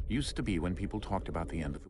Used to be when people talked about the end of the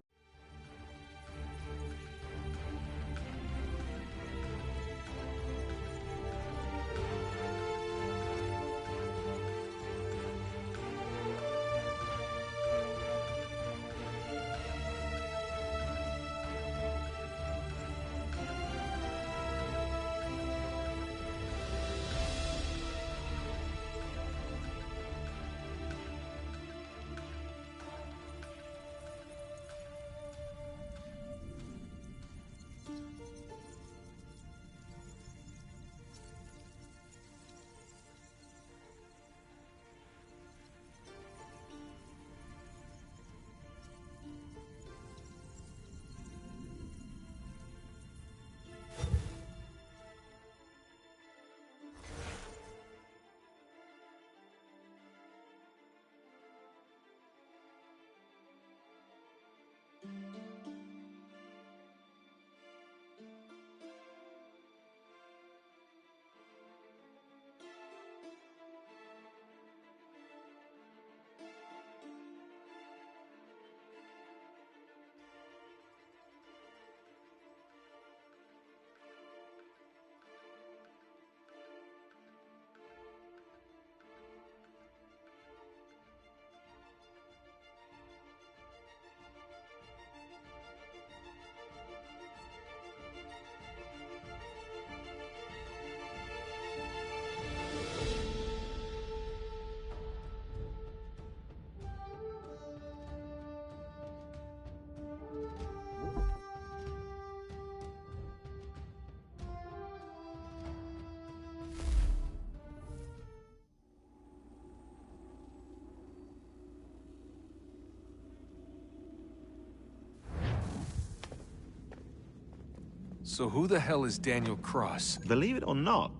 So who the hell is Daniel Cross? Believe it or not,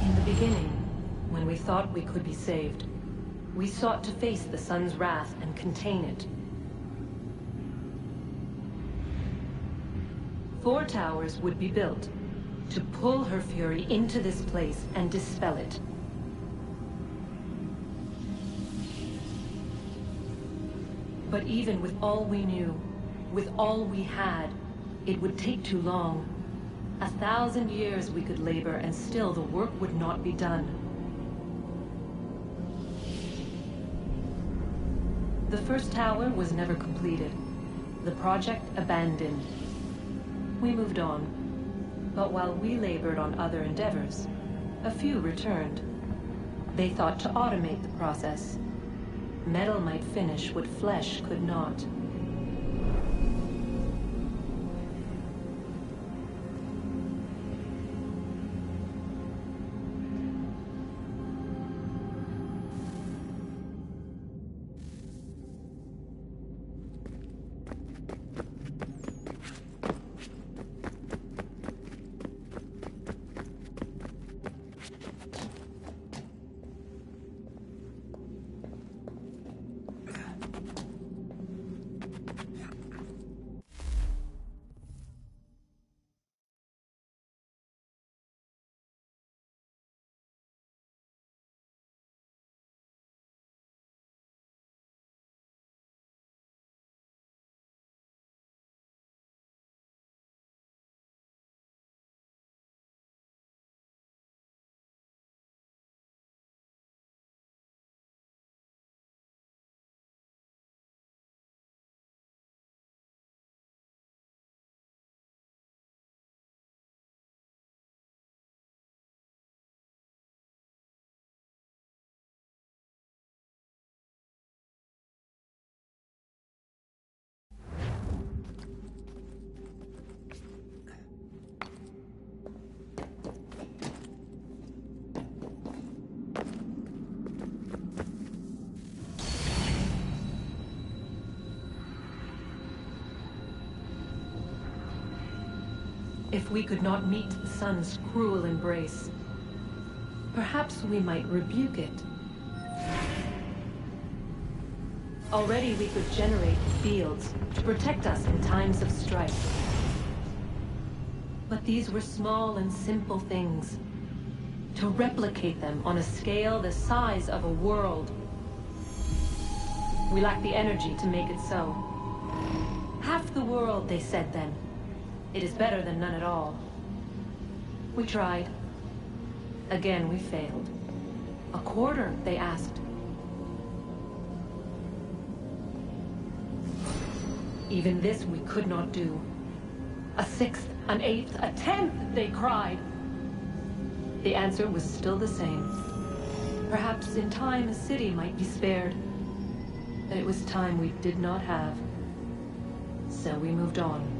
In the beginning, when we thought we could be saved, we sought to face the sun's wrath and contain it. 4 towers would be built to pull her fury into this place and dispel it. But even with all we knew, with all we had, it would take too long. 1,000 years we could labor and still the work would not be done. The first tower was never completed. The project abandoned. We moved on. But while we labored on other endeavors, a few returned. They thought to automate the process. Metal might finish what flesh could not. If we could not meet the sun's cruel embrace, perhaps we might rebuke it. Already we could generate fields to protect us in times of strife. But these were small and simple things. To replicate them on a scale the size of a world, we lack the energy to make it so. Half the world, they said then. It is better than none at all. We tried. Again, we failed. A quarter, they asked. Even this we could not do. A sixth, an eighth, a tenth, they cried. The answer was still the same. Perhaps in time a city might be spared. But it was time we did not have. So we moved on.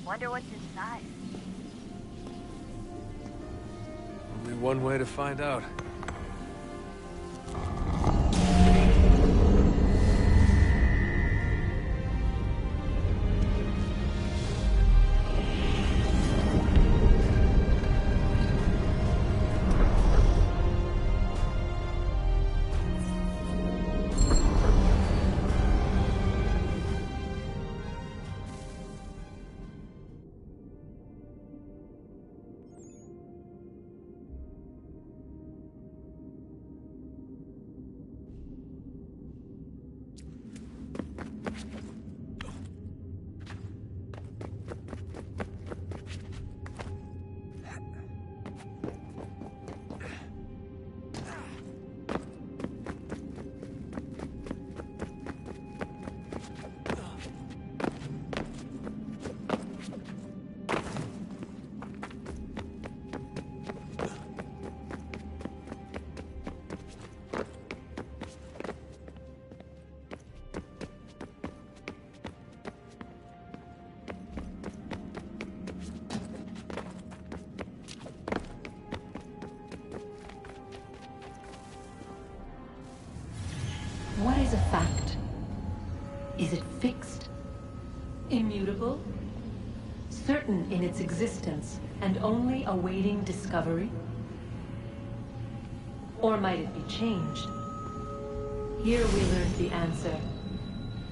Wonder what's inside. Only one way to find out. What is a fact? Is it fixed? Immutable? Certain in its existence and only awaiting discovery? Or might it be changed? Here we learned the answer,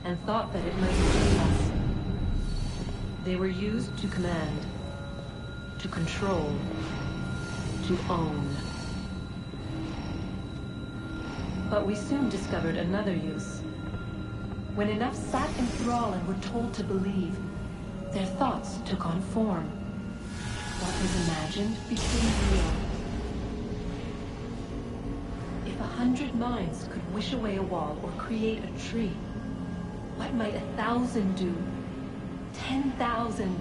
and thought that it might free us. They were used to command, to control, to own. But we soon discovered another use. When enough sat in thrall and were told to believe, their thoughts took on form. What was imagined became real. If 100 minds could wish away a wall or create a tree, what might 1,000 do? 10,000?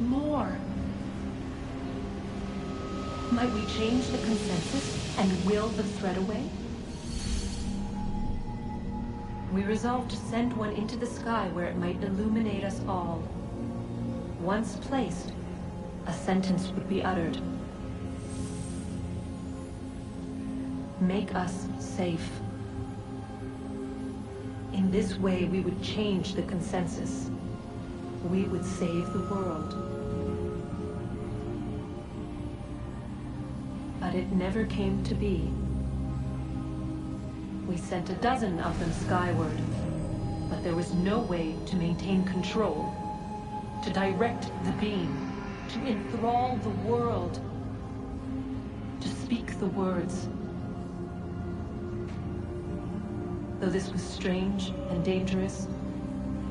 More? Might we change the consensus and will the thread away? We resolved to send one into the sky where it might illuminate us all. Once placed, a sentence would be uttered. Make us safe. In this way, we would change the consensus. We would save the world. But it never came to be. We sent a dozen of them skyward, but there was no way to maintain control, to direct the beam, to enthrall the world, to speak the words. Though this was strange and dangerous,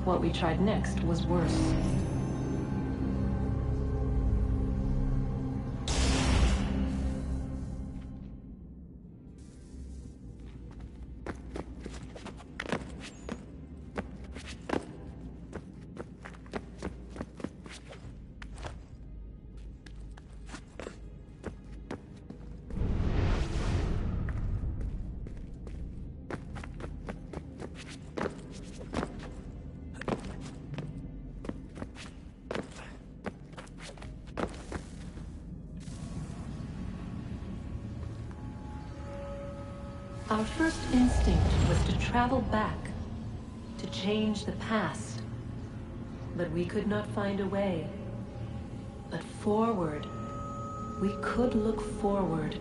what we tried next was worse. Our first instinct was to travel back, to change the past. But we could not find a way. But forward. We could look forward.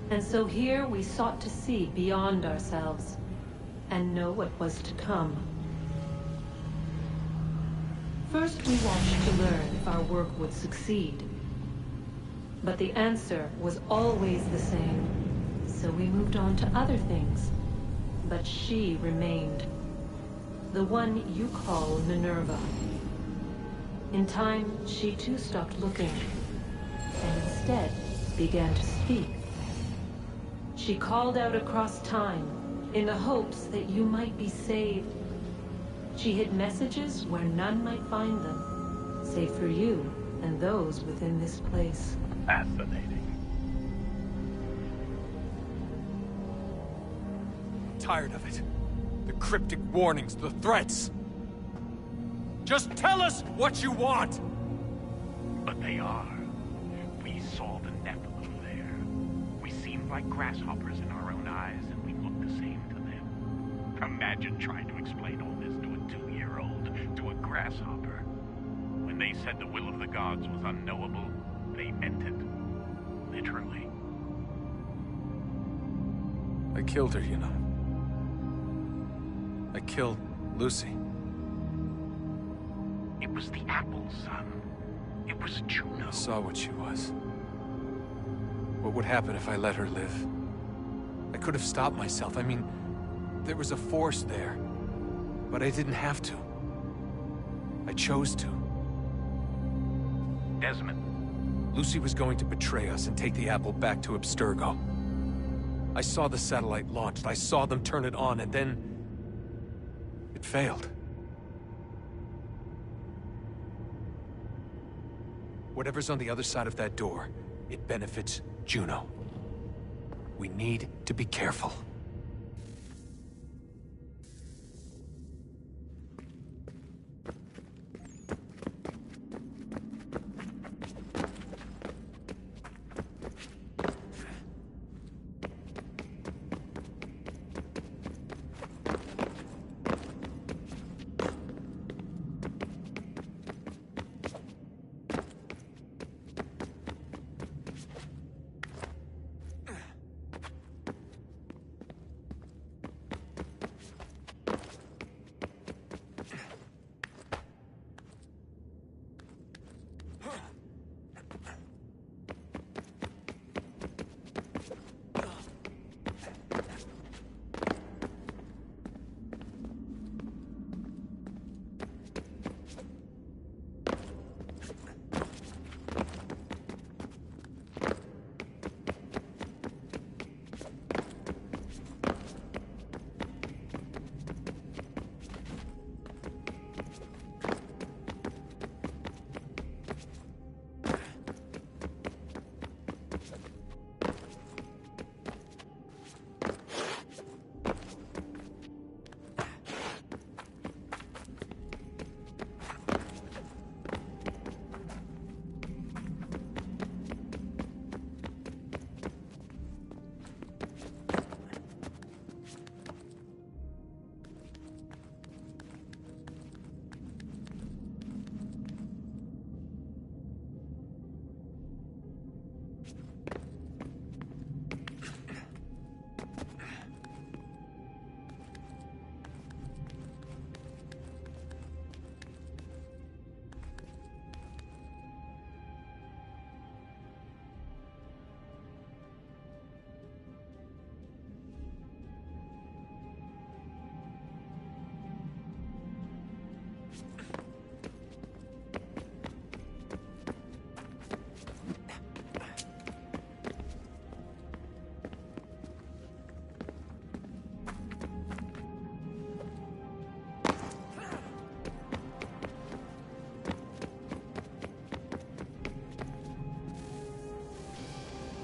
And so here we sought to see beyond ourselves, and know what was to come. First we watched to learn if our work would succeed. But the answer was always the same. So we moved on to other things. But she remained. The one you call Minerva. In time, she too stopped looking, and instead began to speak. She called out across time, in the hopes that you might be saved. She hid messages where none might find them, save for you and those within this place. Fascinating. Tired of it. The cryptic warnings, the threats. Just tell us what you want! But they are. We saw the Nephilim there. We seemed like grasshoppers in our own eyes, and we looked the same to them. Imagine trying to explain all this to a 2-year-old, to a grasshopper. When they said the will of the gods was unknowable, they meant it. Literally. I killed her, you know. I killed Lucy. It was the apple, son. It was Juno. I saw what she was. What would happen if I let her live? I could have stopped myself. I mean, there was a force there. But I didn't have to. I chose to. Desmond. Lucy was going to betray us and take the apple back to Abstergo. I saw the satellite launched. I saw them turn it on, and then... it failed. Whatever's on the other side of that door, it benefits Juno. We need to be careful.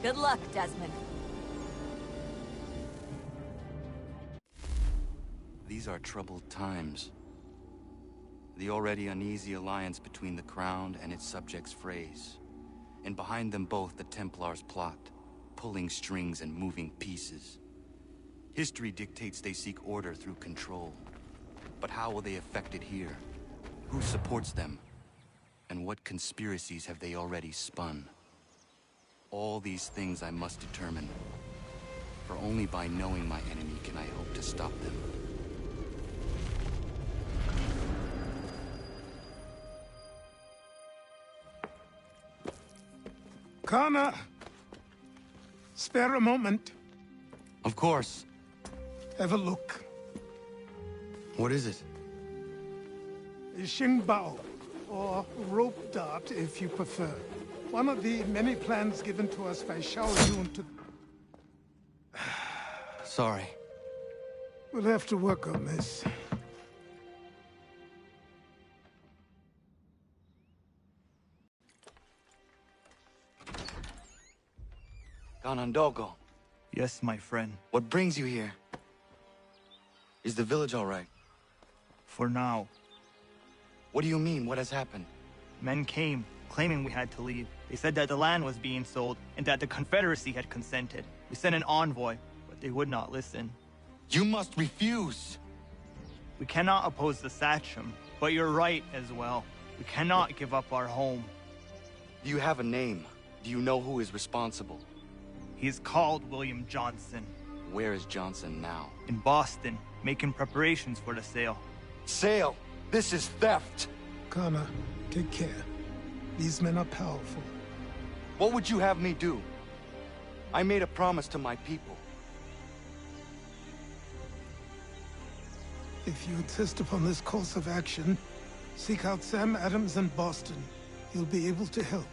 Good luck, Desmond. These are troubled times. The already uneasy alliance between the Crown and its subjects frays. And behind them both the Templars plot, pulling strings and moving pieces. History dictates they seek order through control. But how will they affect it here? Who supports them? And what conspiracies have they already spun? All these things I must determine. For only by knowing my enemy can I hope to stop them. Connor! Spare a moment. Of course. Have a look. What is it? Xingbao, or rope dart if you prefer. One of the many plans given to us by Xiao Yun to... Sorry. We'll have to work on this. Ganondogo, Yes, my friend. what brings you here? Is the village all right? For now. What do you mean? What has happened? Men came, claiming we had to leave. They said that the land was being sold, and that the Confederacy had consented. We sent an envoy, but they would not listen. You must refuse! We cannot oppose the Sachem, but you're right as well. We cannot give up our home. Do you have a name? Do you know who is responsible? He is called William Johnson. Where is Johnson now? In Boston, making preparations for the sale. Sale! This is theft! Connor, take care. These men are powerful. What would you have me do? I made a promise to my people. If you insist upon this course of action, seek out Sam Adams in Boston. He'll be able to help.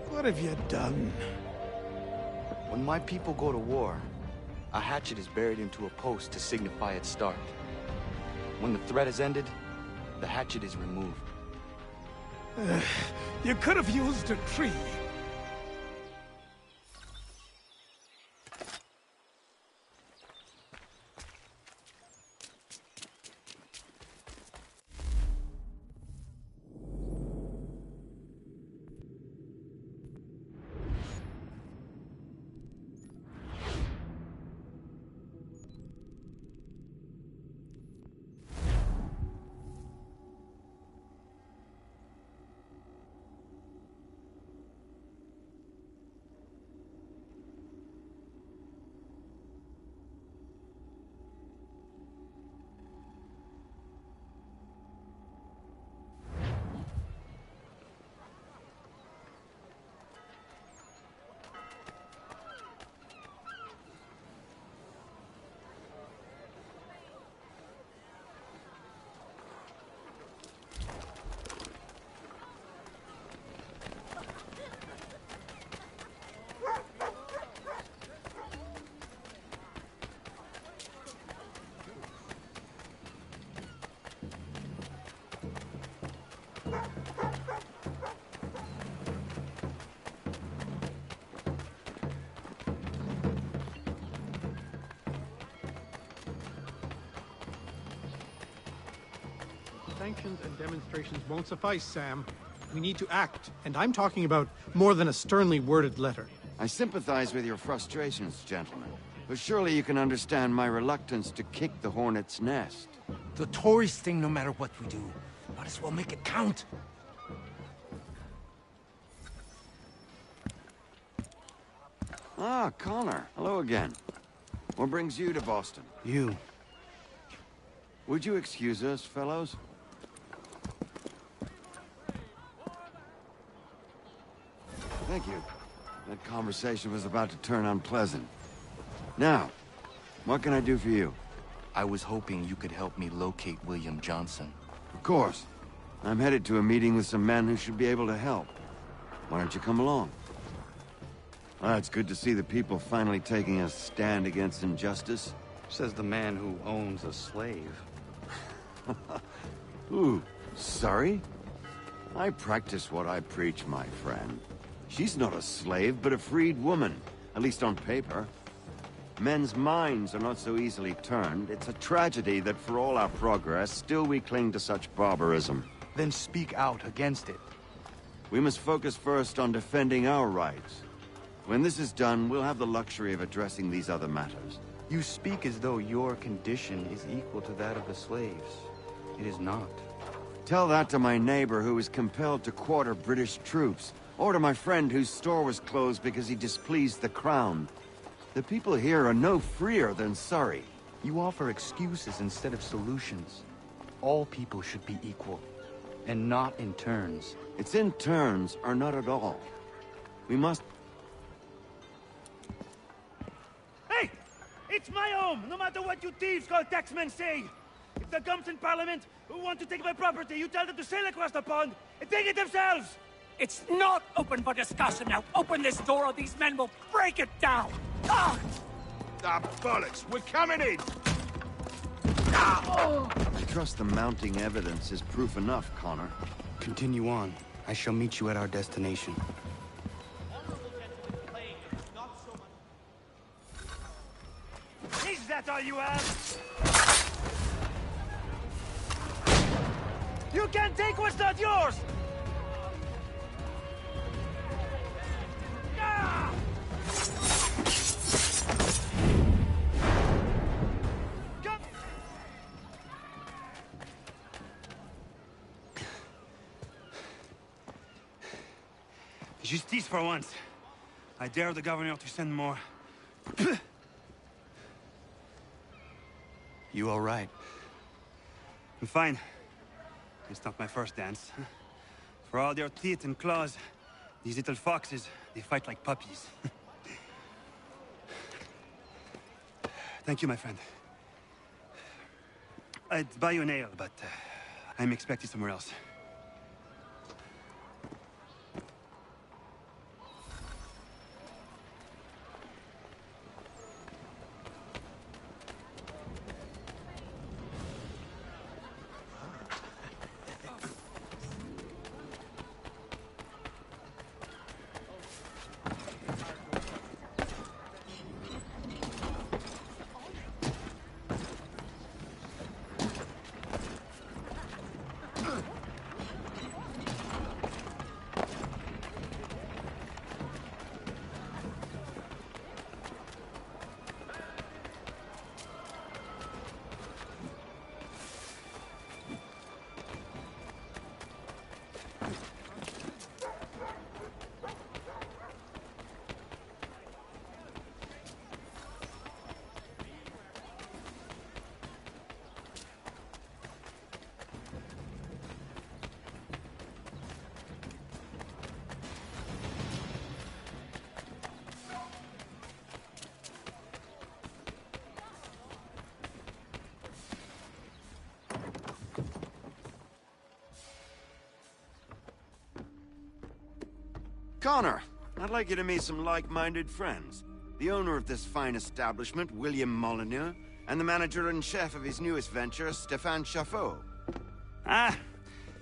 What have you done? When my people go to war, a hatchet is buried into a post to signify its start. When the threat is ended, the hatchet is removed. You could have used a tree. Sanctions and demonstrations won't suffice, Sam. We need to act, and I'm talking about more than a sternly worded letter. I sympathize with your frustrations, gentlemen. But surely you can understand my reluctance to kick the hornet's nest. The tourist thing, no matter what we do. Might as well make it count. Ah, Connor. Hello again. What brings you to Boston? You. Would you excuse us, fellows? Thank you. That conversation was about to turn unpleasant. Now, what can I do for you? I was hoping you could help me locate William Johnson. Of course. I'm headed to a meeting with some men who should be able to help. Why don't you come along? Ah, it's good to see the people finally taking a stand against injustice. Says the man who owns a slave. Ooh, sorry? I practice what I preach, my friend. She's not a slave, but a freed woman, at least on paper. Men's minds are not so easily turned. It's a tragedy that for all our progress, still we cling to such barbarism. Then speak out against it. We must focus first on defending our rights. When this is done, we'll have the luxury of addressing these other matters. You speak as though your condition is equal to that of the slaves. It is not. Tell that to my neighbor who was compelled to quarter British troops, or to my friend whose store was closed because he displeased the crown. The people here are no freer than Surrey. You offer excuses instead of solutions. All people should be equal, and not in turns. It's in turns, or not at all. We must... Hey! It's my home, no matter what you thieves called taxmen say! If the gumps in Parliament who want to take my property, you tell them to sail across the pond and take it themselves! It's not open for discussion now. Open this door or these men will break it down. Ah! Ah, bollocks! We're coming in! I trust the mounting evidence is proof enough, Connor. Continue on. I shall meet you at our destination. Is that all you have? You can't take what's not yours! Ah! Justice for once. I dare the governor to send more. You all right? I'm fine. It's not my first dance. For all their teeth and claws, these little foxes, they fight like puppies. Thank you, my friend. I'd buy you an ale, but I'm expected somewhere else. Connor, I'd like you to meet some like-minded friends. The owner of this fine establishment, William Molyneux, and the manager and chef of his newest venture, Stéphane Chaffeau. Ah,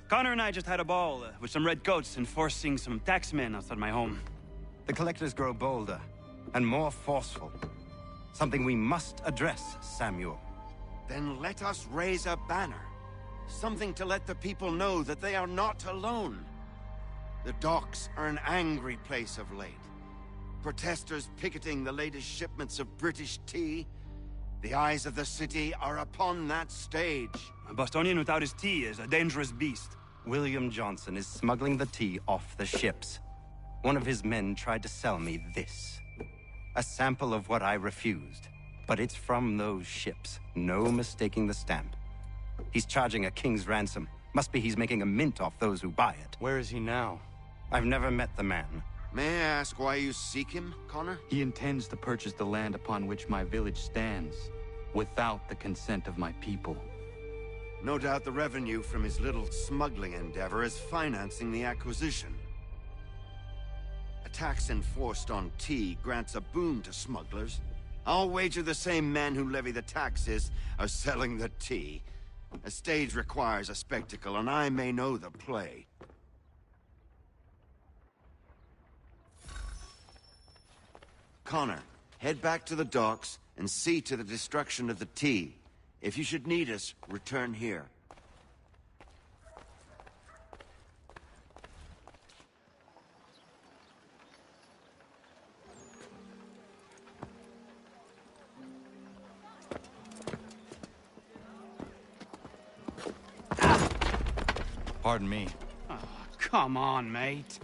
Connor and I just had a ball with some red coats enforcing some taxmen outside my home. The collectors grow bolder and more forceful. Something we must address, Samuel. Then let us raise a banner. Something to let the people know that they are not alone. The docks are an angry place of late. Protesters picketing the latest shipments of British tea. The eyes of the city are upon that stage. A Bostonian without his tea is a dangerous beast. William Johnson is smuggling the tea off the ships. One of his men tried to sell me this. A sample of what I refused. But it's from those ships. No mistaking the stamp. He's charging a king's ransom. Must be he's making a mint off those who buy it. Where is he now? I've never met the man. May I ask why you seek him, Connor? He intends to purchase the land upon which my village stands, without the consent of my people. No doubt the revenue from his little smuggling endeavor is financing the acquisition. A tax enforced on tea grants a boon to smugglers. I'll wager the same men who levy the taxes are selling the tea. A stage requires a spectacle, and I may know the play. Connor, head back to the docks and see to the destruction of the tea. If you should need us, return here. Pardon me. Oh, come on, mate.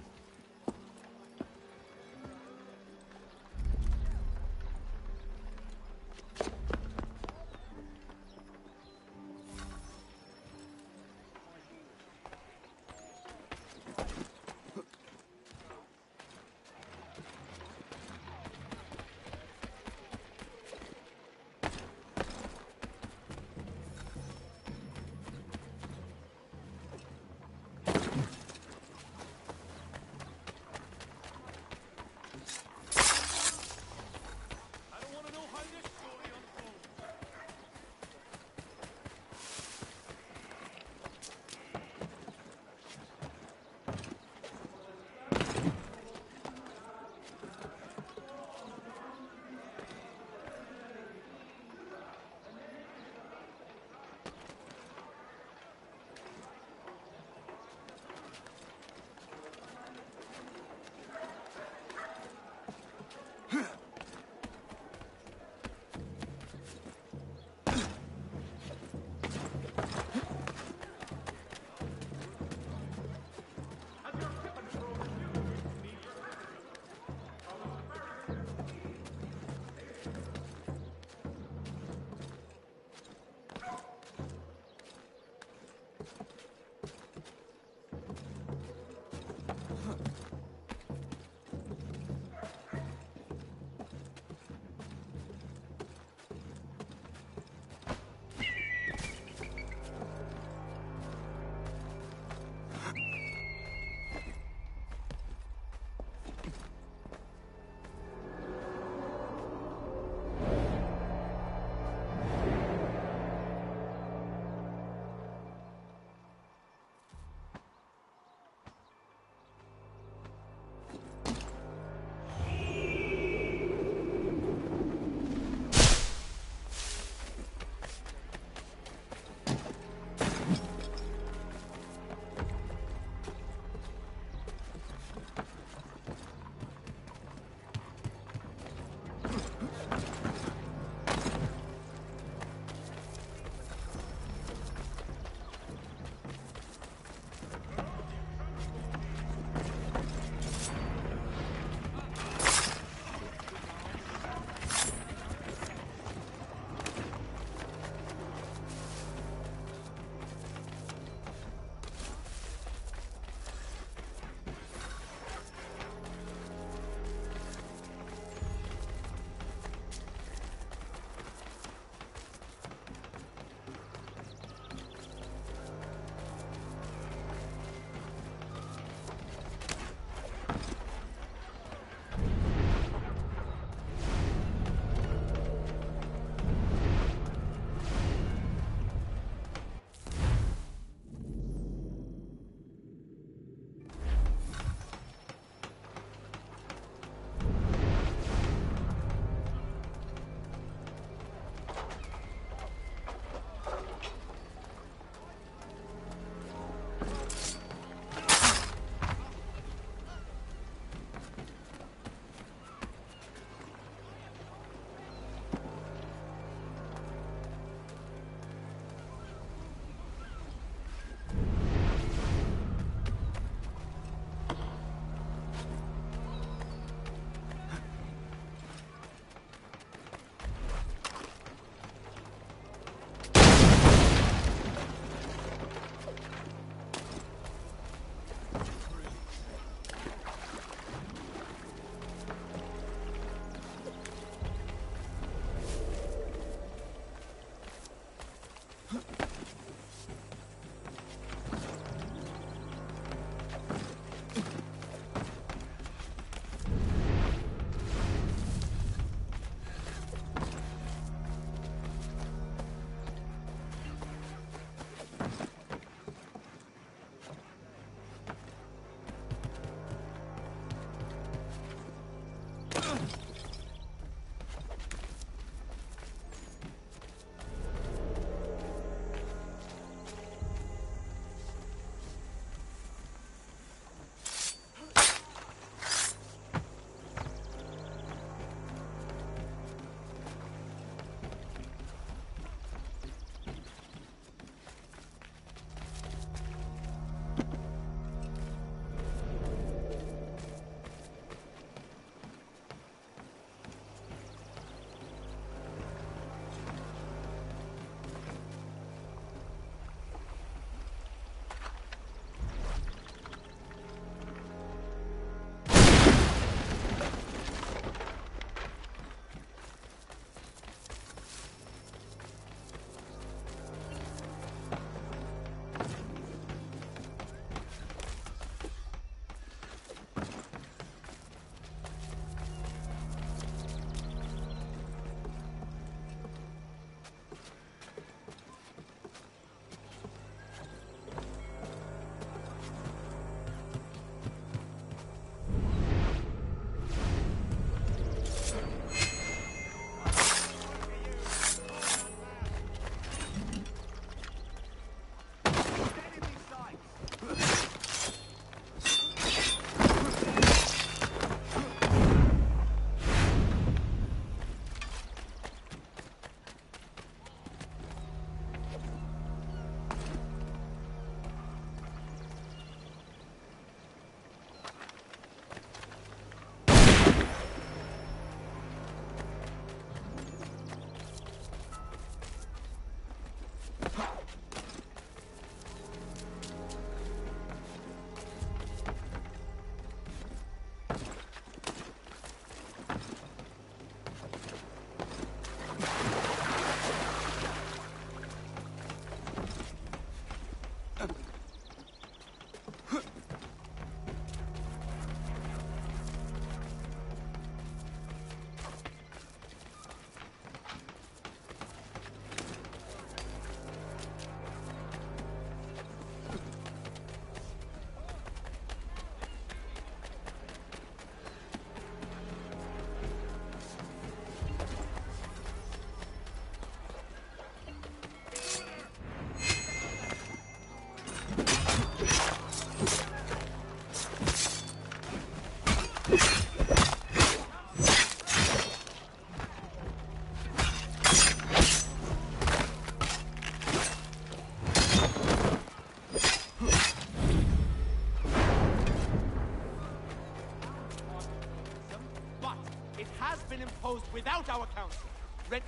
council. Rent...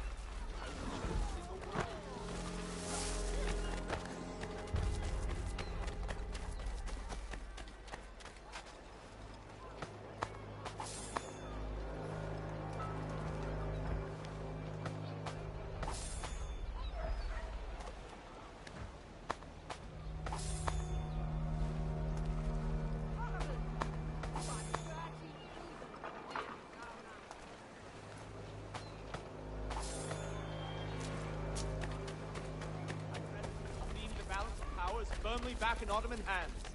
Firmly back in Ottoman hands.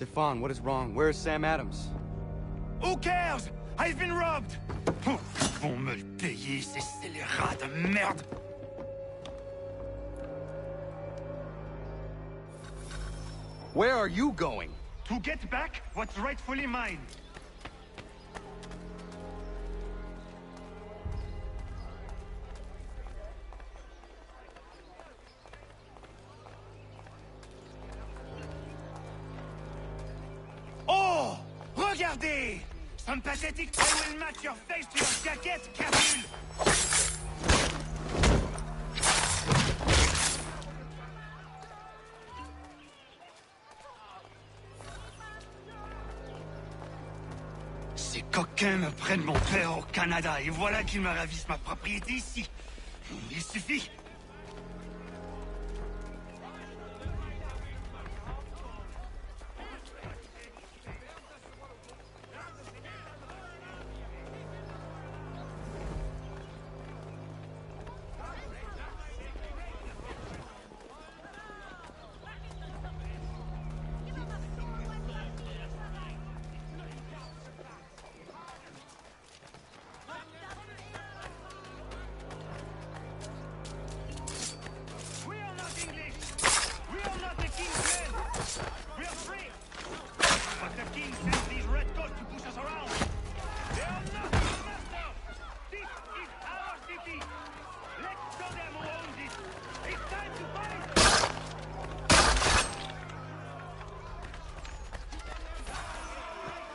Stefan, what is wrong? Where is Sam Adams? Who cares? I've been robbed! Vont me le payer, ces scélérats de merde! Where are you going? To get back what's rightfully mine. Oh! Regardez! Some pathetic boy will match your face to your jacket, Capule! Ces coquins me prennent mon père au Canada, et voilà qu'ils me ravissent ma propriété ici. Il suffit.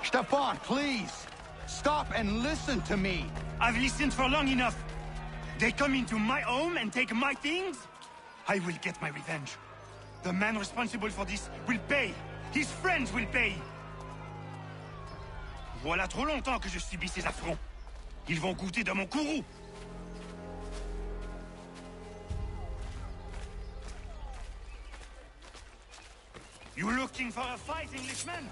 Stefan, please! Stop and listen to me! I've listened for long enough. They come into my home and take my things? I will get my revenge. The man responsible for this will pay. His friends will pay. Voilà trop longtemps que je subis ces affronts. Ils vont goûter de mon courroux. You looking for a fight, Englishman?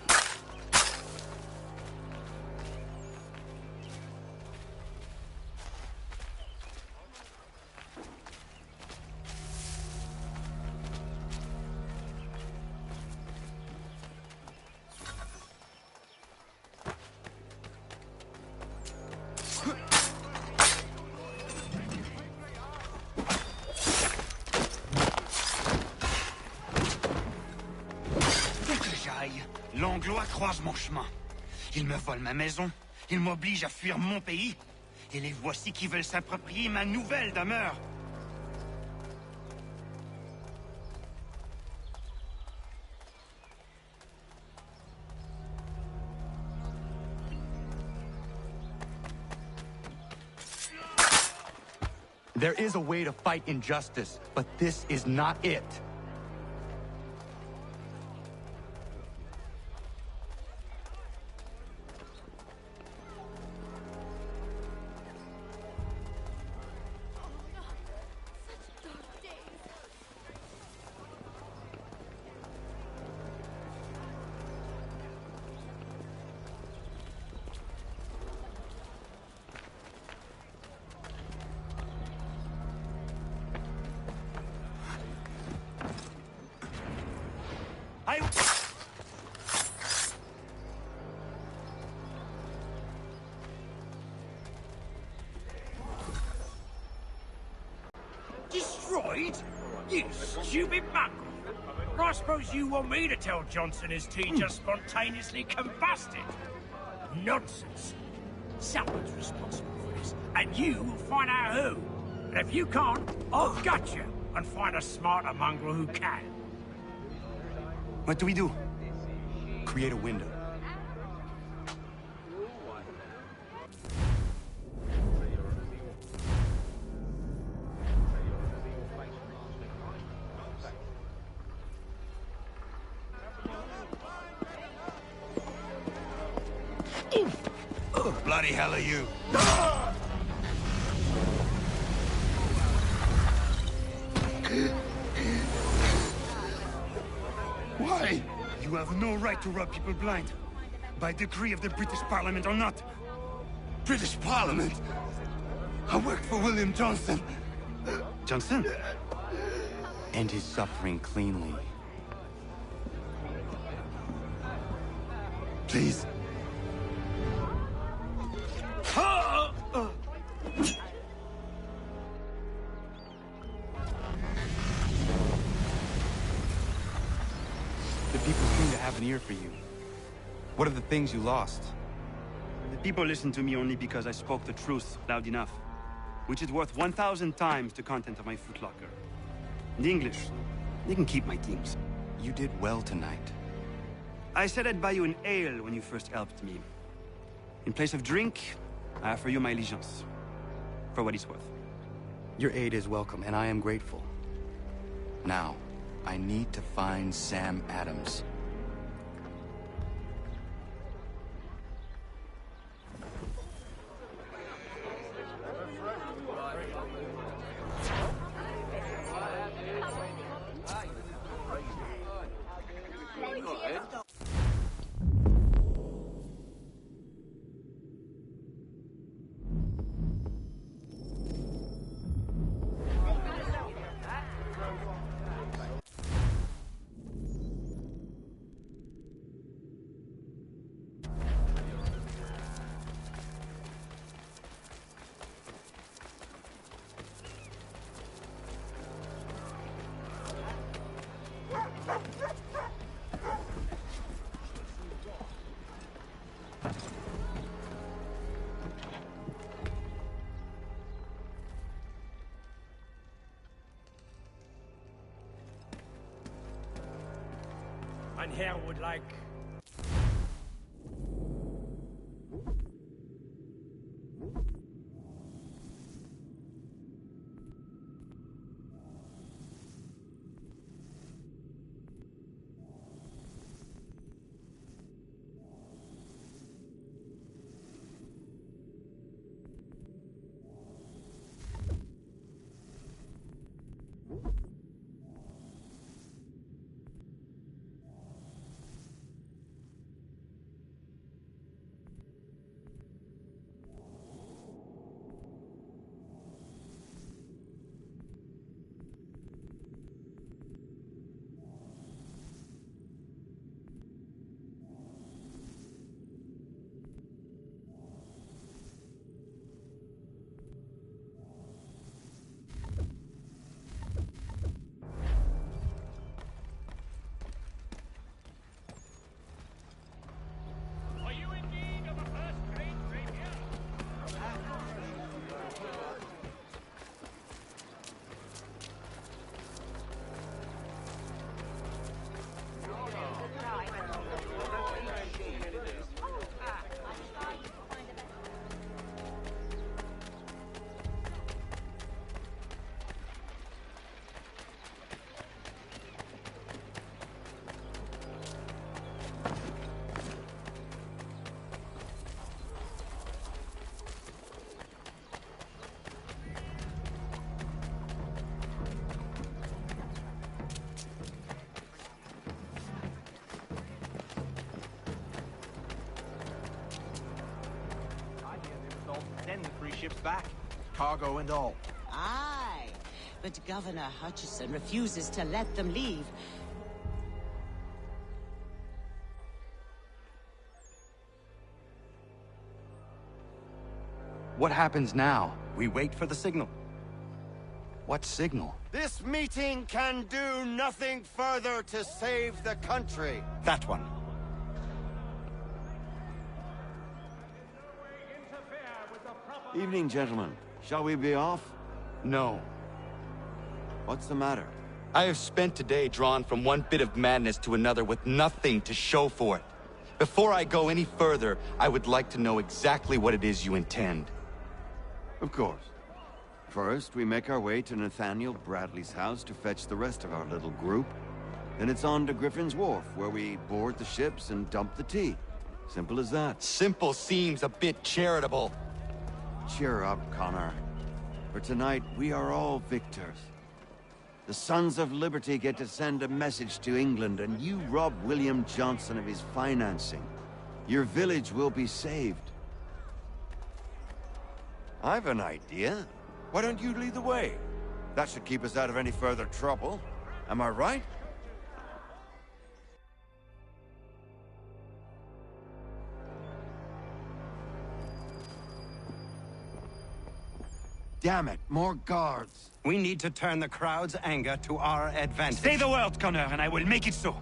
L'Anglois croise mon chemin. Ils me volent ma maison, ils m'obligent à fuir mon pays, et les voici qui veulent s'approprier ma nouvelle demeure. There is a way to fight injustice, but this is not it. Destroyed? You stupid mongrel! I suppose you want me to tell Johnson his tea just spontaneously combusted? Nonsense. Someone's responsible for this, and you will find out who. And if you can't, I'll gut you and find a smarter mongrel who can. What do we do? Create a window. Bloody hell are you? Why? You have no right to rob people blind. By decree of the British Parliament or not. British Parliament? I worked for William Johnson. Johnson? End his suffering cleanly. Please. The people seem to have an ear for you. What are the things you lost? The people listen to me only because I spoke the truth loud enough, which is worth 1,000 times the content of my footlocker. In English, they can keep my teams. You did well tonight. I said I'd buy you an ale when you first helped me. In place of drink, I offer you my allegiance. For what it's worth. Your aid is welcome, and I am grateful. Now, I need to find Sam Adams. Mein Herr would like... Send the 3 ships back, cargo and all. Aye, but Governor Hutchison refuses to let them leave. What happens now? We wait for the signal. What signal? This meeting can do nothing further to save the country. That one. Evening, gentlemen. Shall we be off? No. What's the matter? I have spent today drawn from one bit of madness to another with nothing to show for it. Before I go any further, I would like to know exactly what it is you intend. Of course. First, we make our way to Nathaniel Bradley's house to fetch the rest of our little group. Then it's on to Griffin's Wharf, where we board the ships and dump the tea. Simple as that. Simple seems a bit charitable. Cheer up, Connor. For tonight, we are all victors. The Sons of Liberty get to send a message to England, and you rob William Johnson of his financing. Your village will be saved. I've an idea. Why don't you lead the way? That should keep us out of any further trouble. Am I right? Damn it, more guards. We need to turn the crowd's anger to our advantage. Say the word, Connor, and I will make it so.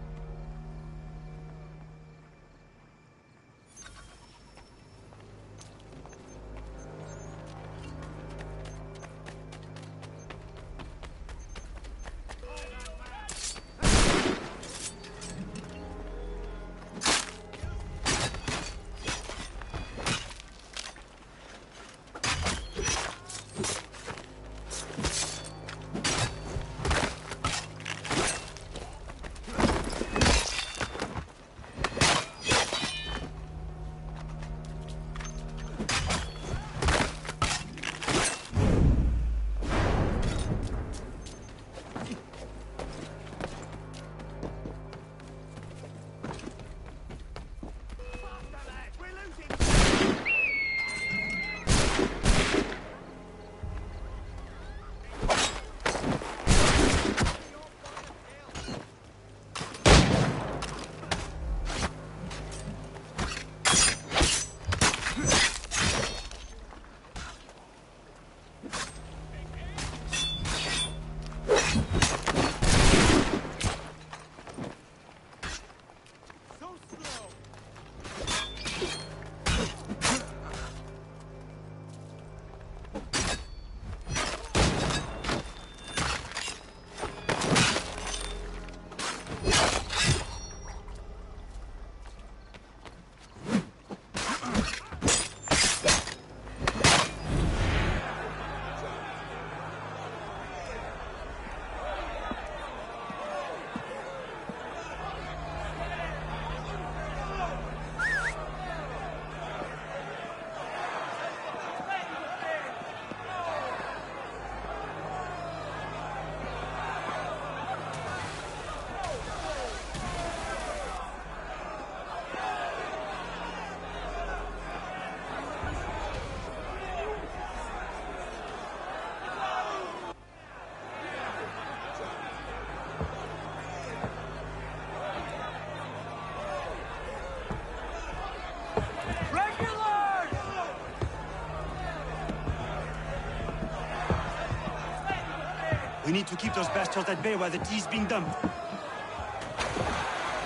We need to keep those bastards at bay while the tea is being dumped.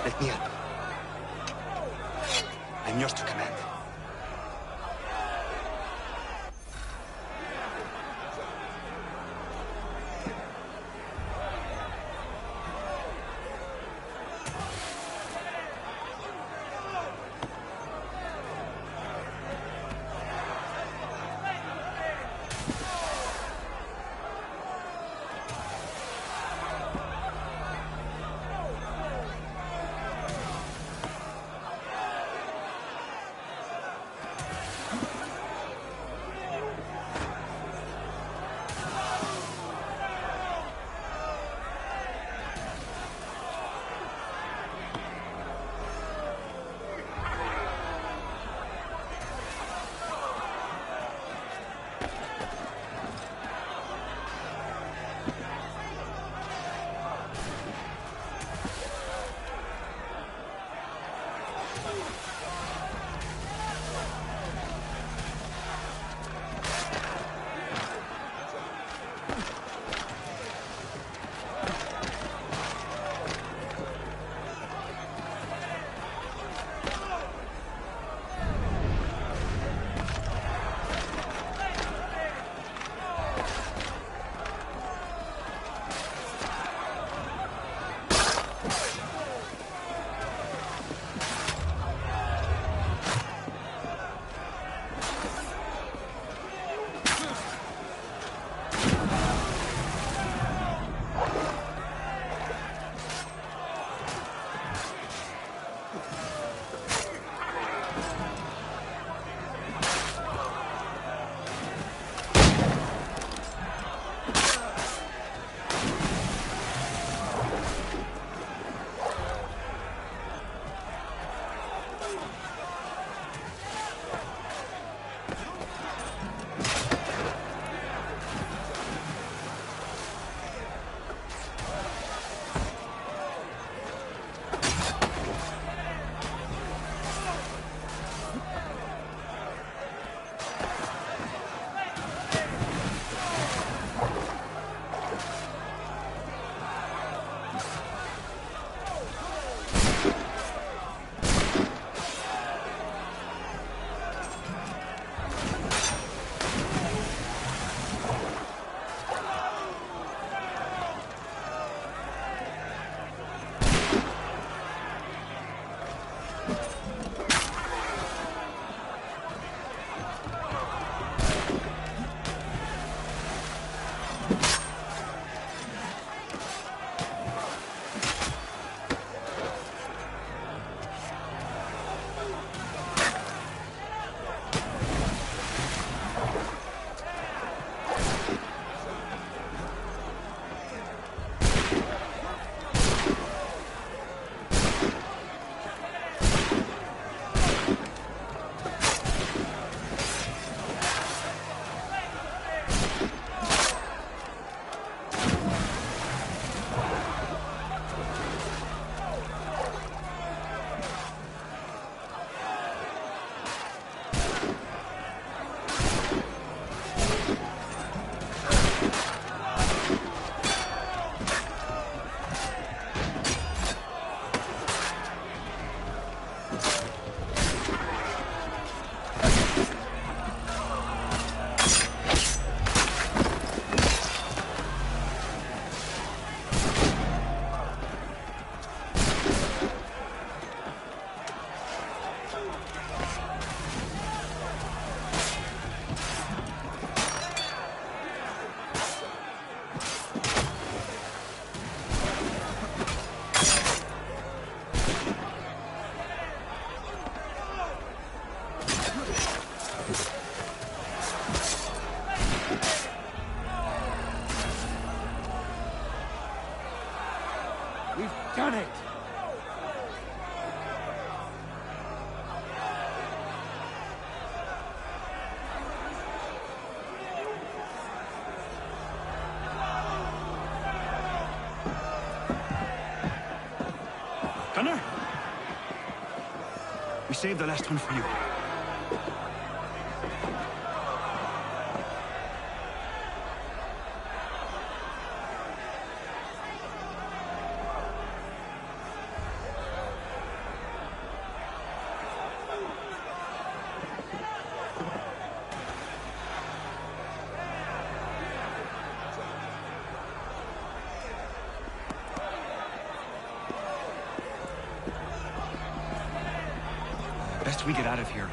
Let me help. I'm yours to command. We've done it! Gunnar? We saved the last one for you. Best we get out of here.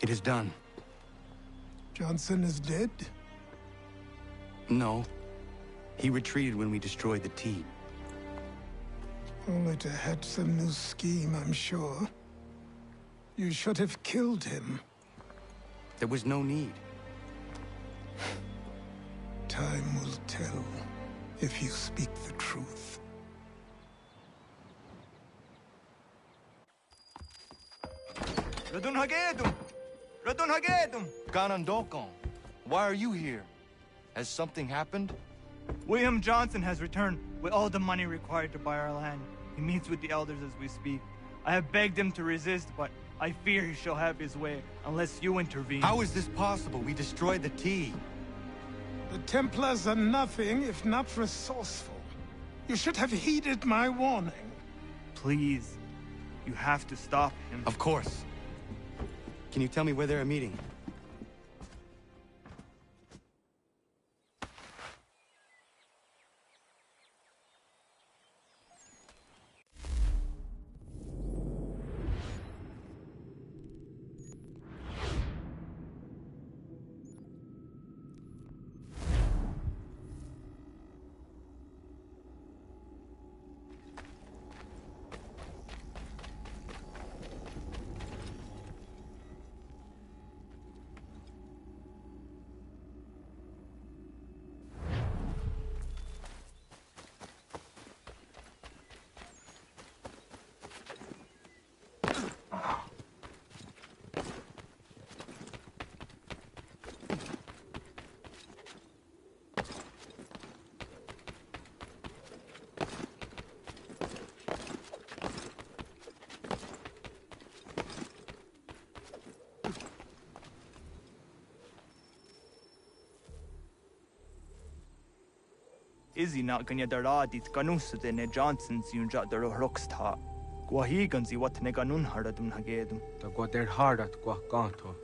It is done. Johnson is dead? No. He retreated when we destroyed the T. Only to hatch some new scheme, I'm sure. You should have killed him. There was no need. Time will tell if you speak the truth. Ganondokon, why are you here? Has something happened? William Johnson has returned with all the money required to buy our land. He meets with the elders as we speak. I have begged him to resist, but I fear he shall have his way unless you intervene. How is this possible? We destroyed the T. The Templars are nothing if not resourceful. You should have heeded my warning. Please, you have to stop him. Of course. Can you tell me where they're meeting? Izzy not ganya daradit ganusa de ne Johnson's yunja daro rocksta. Gwahi ganzi what ne ganun haradum hagedum. The gwader hardat gwa ganto.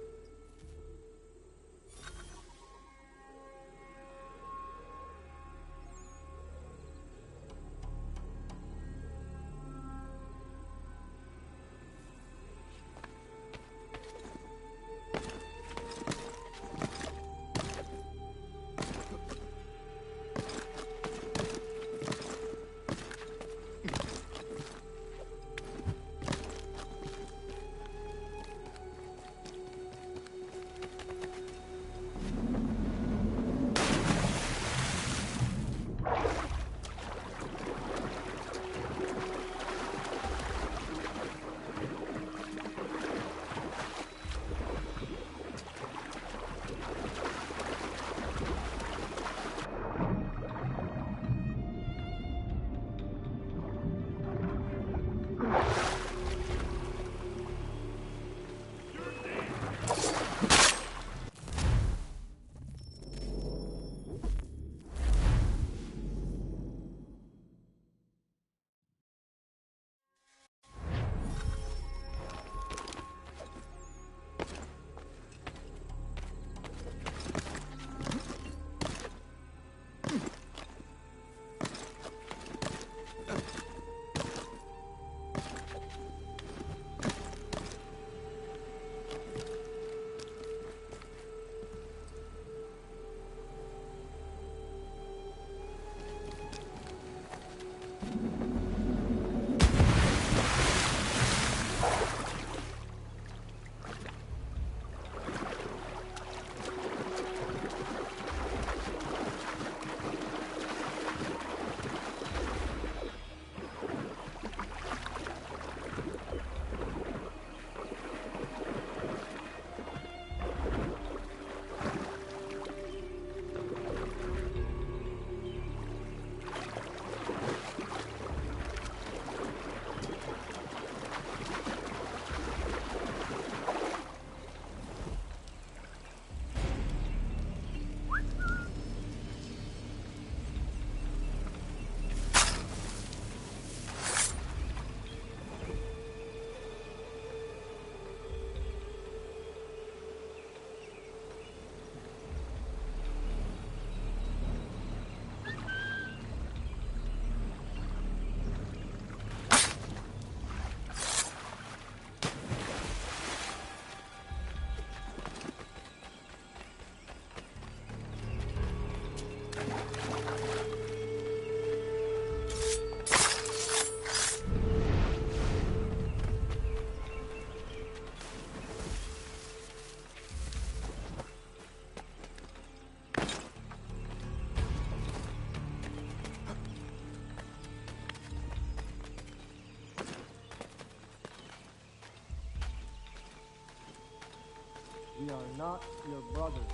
We are not your brothers.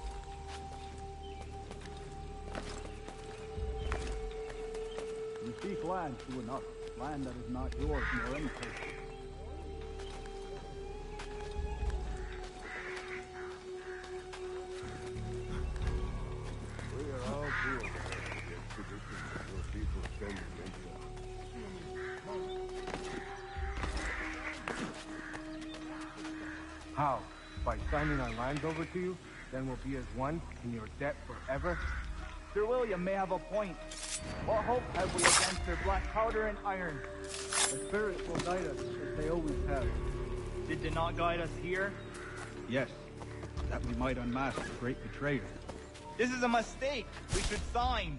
You seek land to another, land that is not yours nor any place. We are all good against traditions that your people stand against us. How? By signing our lands over to you? Then we'll be as one in your debt forever? Sir William may have a point. What hope have we against their black powder and iron? The spirits will guide us, as they always have. Did they not guide us here? Yes, that we might unmask the great betrayer. This is a mistake. We should sign.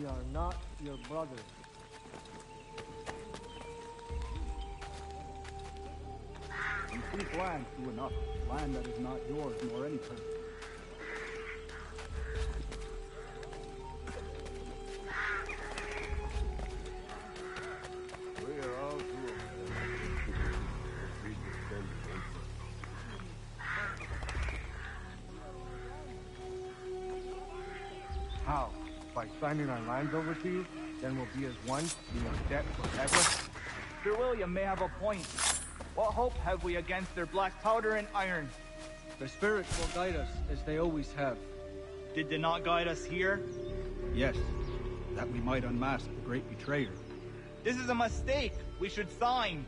We are not your brothers. And seek land to enough. Land that is not yours nor any person. We are all too How? By signing our lands over to you? Then we'll be as one in your debt forever? Sir William may have a point. What hope have we against their black powder and iron? The spirits will guide us, as they always have. Did they not guide us here? Yes, that we might unmask the great betrayer. This is a mistake. We should sign.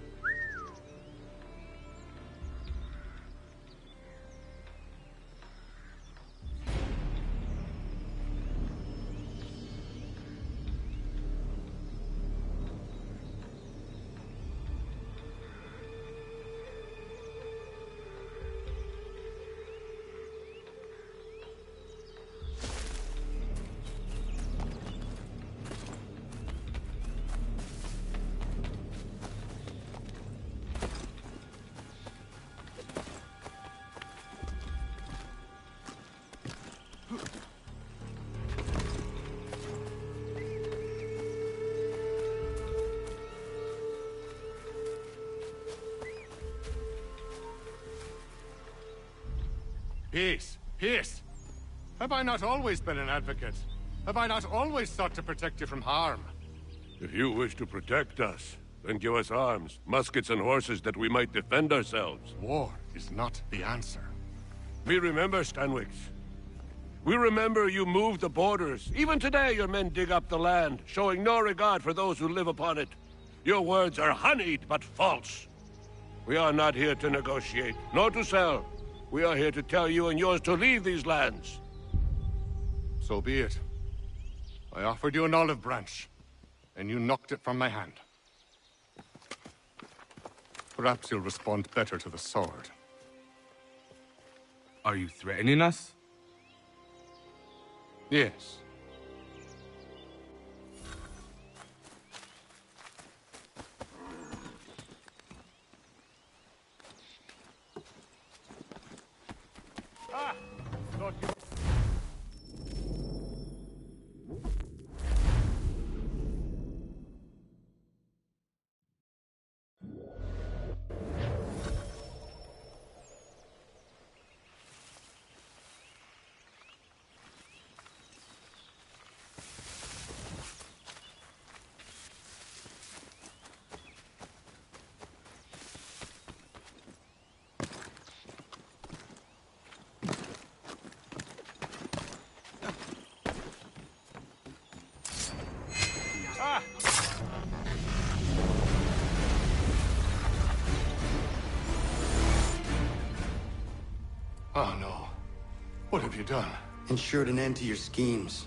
Peace! Peace! Have I not always been an advocate? Have I not always sought to protect you from harm? If you wish to protect us, then give us arms, muskets and horses that we might defend ourselves. War is not the answer. We remember, Stanwix. We remember you moved the borders. Even today your men dig up the land, showing no regard for those who live upon it. Your words are honeyed, but false. We are not here to negotiate, nor to sell. We are here to tell you and yours to leave these lands. So be it. I offered you an olive branch, and you knocked it from my hand. Perhaps you'll respond better to the sword. Are you threatening us? Yes. Oh no. What have you done? Ensured an end to your schemes.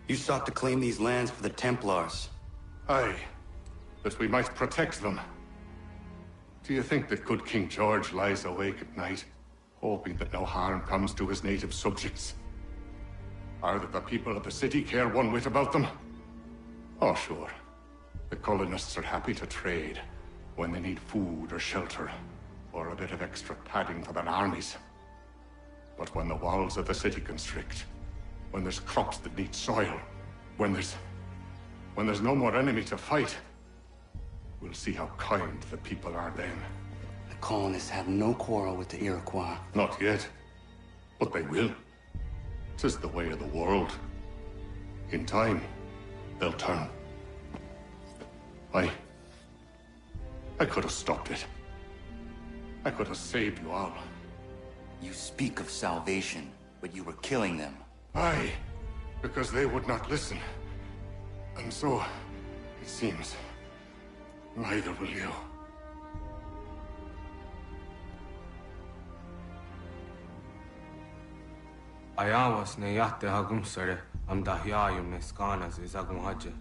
You sought to claim these lands for the Templars. Aye, that we might protect them. Do you think that good King George lies awake at night, hoping that no harm comes to his native subjects? Or that the people of the city care one whit about them? Oh, sure. The colonists are happy to trade when they need food or shelter, or a bit of extra padding for their armies. But when the walls of the city constrict, when there's crops that need soil, when there's no more enemy to fight, we'll see how kind the people are then. The colonists have no quarrel with the Iroquois. Not yet, but they will. 'Tis the way of the world. In time, they'll turn. I could have stopped it. I could have saved you all. You speak of salvation, but you were killing them. Aye, because they would not listen. And so, it seems, neither will you. Ayawas ne yate hagum sere am dahyayum ne skanas izagum haje.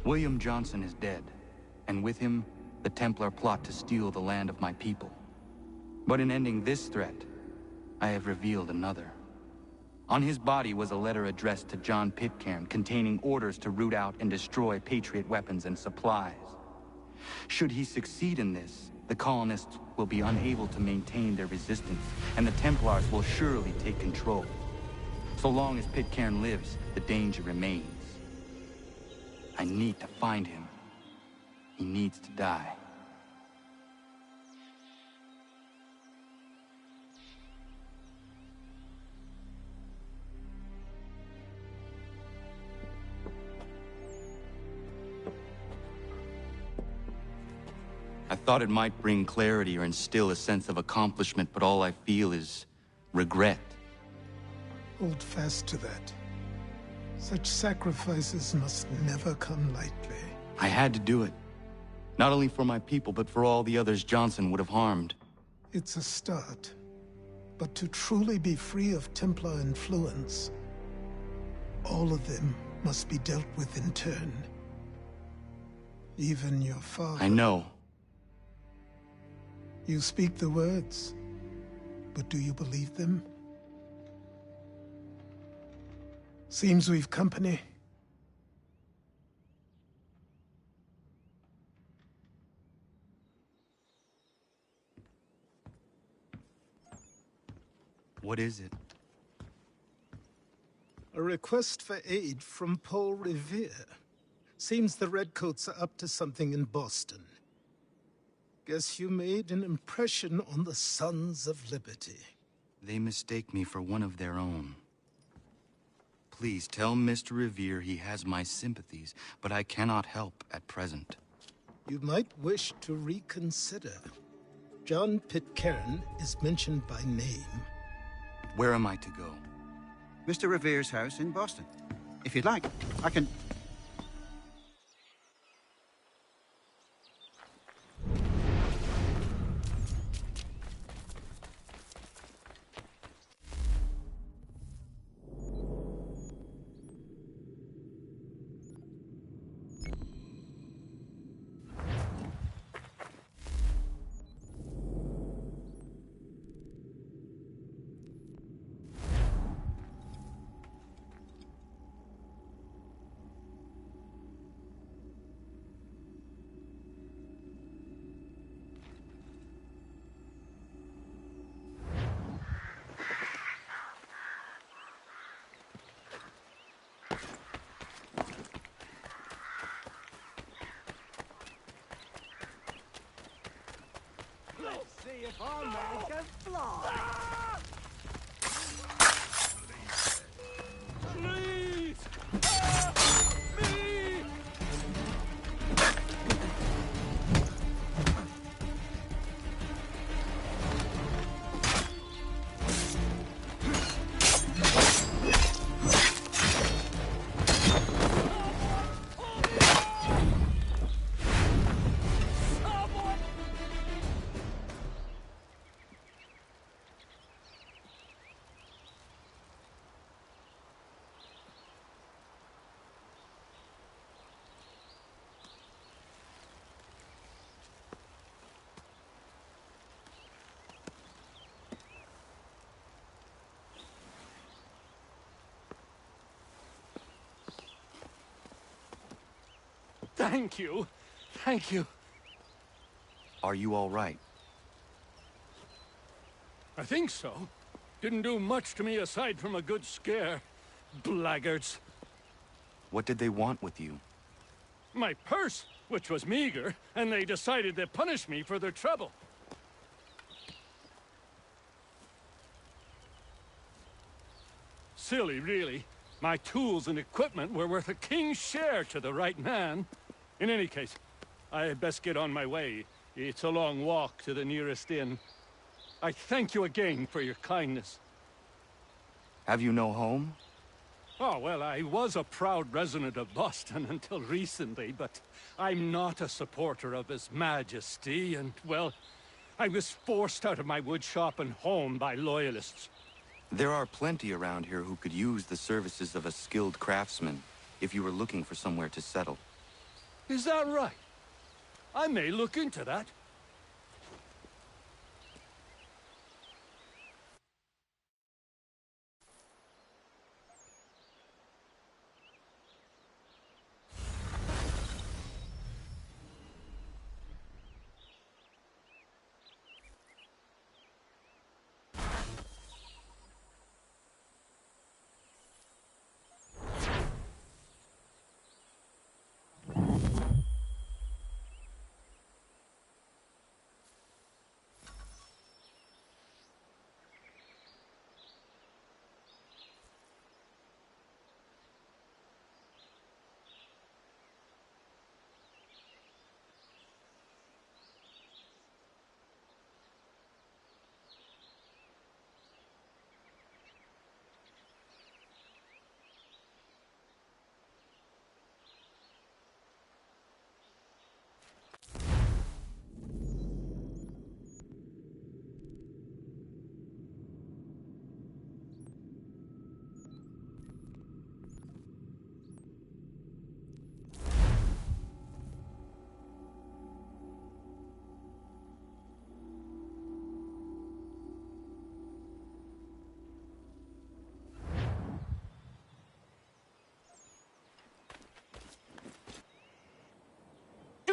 William Johnson is dead, and with him, the Templar plot to steal the land of my people. But in ending this threat, I have revealed another. On his body was a letter addressed to John Pitcairn containing orders to root out and destroy Patriot weapons and supplies. Should he succeed in this, the colonists will be unable to maintain their resistance, and the Templars will surely take control. So long as Pitcairn lives, the danger remains. I need to find him. He needs to die. I thought it might bring clarity or instill a sense of accomplishment, but all I feel is regret. Hold fast to that. Such sacrifices must never come lightly. I had to do it. Not only for my people, but for all the others Johnson would have harmed. It's a start. But to truly be free of Templar influence, all of them must be dealt with in turn. Even your father. I know. You speak the words, but do you believe them? Seems we've company. What is it? A request for aid from Paul Revere. Seems the Redcoats are up to something in Boston. Guess you made an impression on the Sons of Liberty. They mistake me for one of their own. Please tell Mr. Revere he has my sympathies, but I cannot help at present. You might wish to reconsider. John Pitcairn is mentioned by name. Where am I to go? Mr. Revere's house in Boston. If you'd like, I can... See if our man can fly. Please! Me! Thank you. Thank you. Are you all right? I think so. Didn't do much to me aside from a good scare. Blackguards. What did they want with you? My purse, which was meager, and they decided to punish me for their trouble. Silly, really. My tools and equipment were worth a king's share to the right man. In any case, I had best get on my way. It's a long walk to the nearest inn. I thank you again for your kindness. Have you no home? Oh, well, I was a proud resident of Boston until recently, but I'm not a supporter of His Majesty, and, well, I was forced out of my woodshop and home by loyalists. There are plenty around here who could use the services of a skilled craftsman, if you were looking for somewhere to settle. Is that right? I may look into that.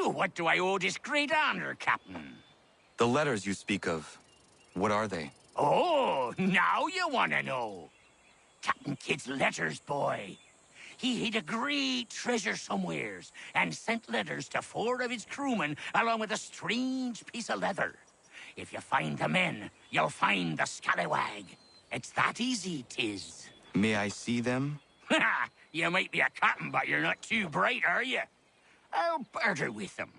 What do I owe this great honor, Captain? The letters you speak of, what are they? Oh, now you want to know. Captain Kidd's letters, boy. He hid a great treasure somewheres and sent letters to 4 of his crewmen along with a strange piece of leather. If you find the men, you'll find the scallywag. It's that easy, 'tis. May I see them? You might be a captain, but you're not too bright, are you? I'll barter with them.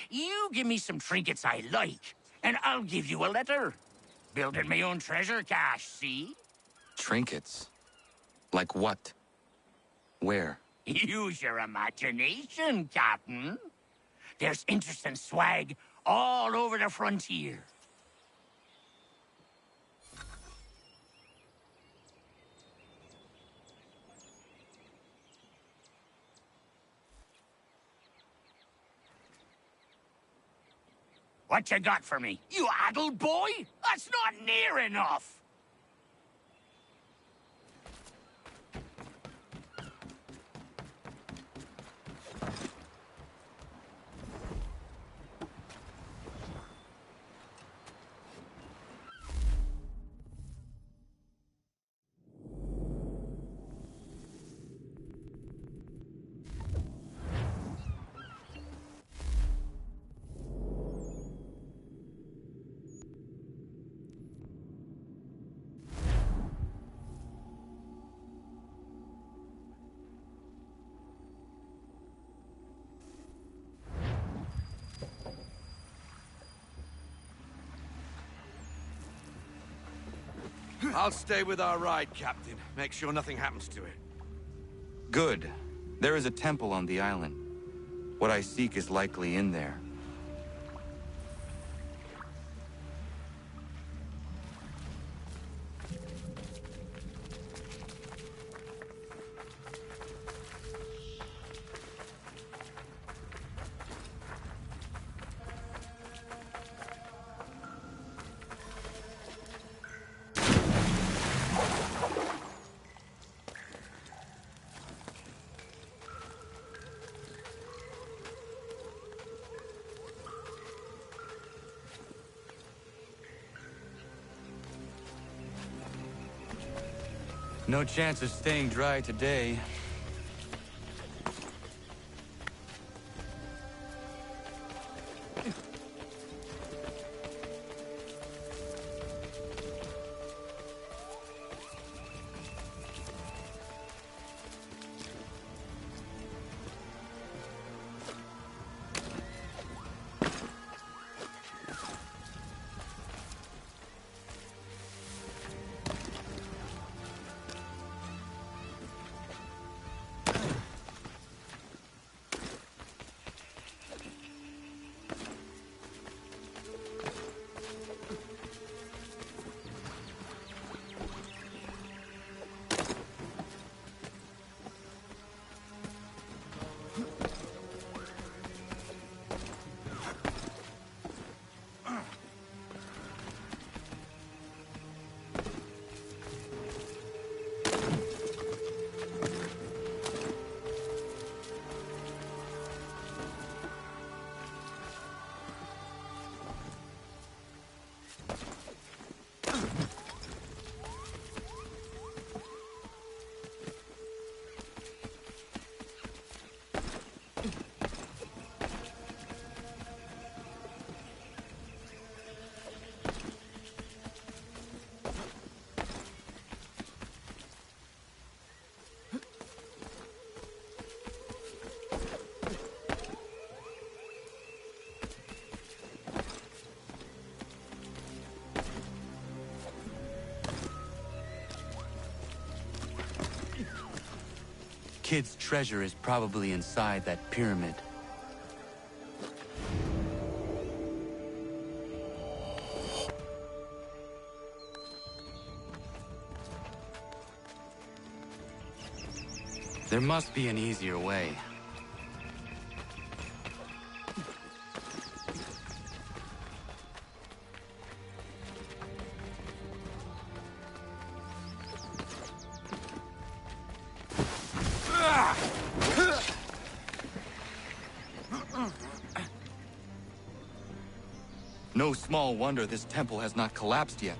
You give me some trinkets I like, and I'll give you a letter. Building my own treasure cache, see? Trinkets? Like what? Where? Use your imagination, Captain. There's interesting swag all over the frontier. What you got for me? You addled boy? That's not near enough. I'll stay with our ride, Captain. Make sure nothing happens to it. Good. There is a temple on the island. What I seek is likely in there. No chance of staying dry today. kid's treasure is probably inside that pyramid. There must be an easier way. No small wonder this temple has not collapsed yet.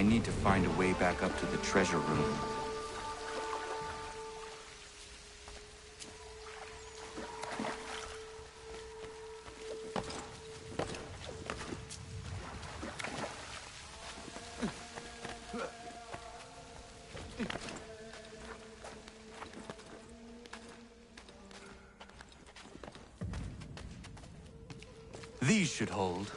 I need to find a way back up to the treasure room. These should hold.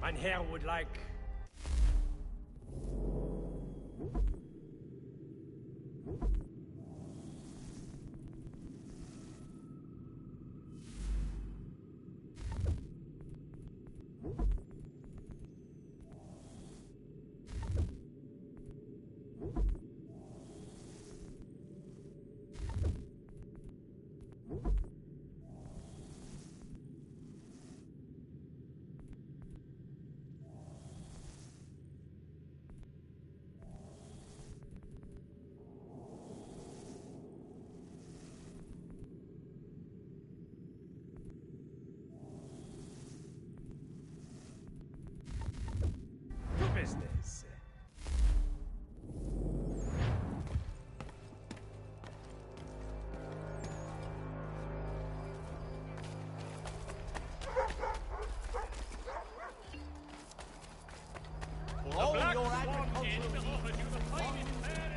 Ein Herr would like... business. Oh, your agricultural offers you the finest fare.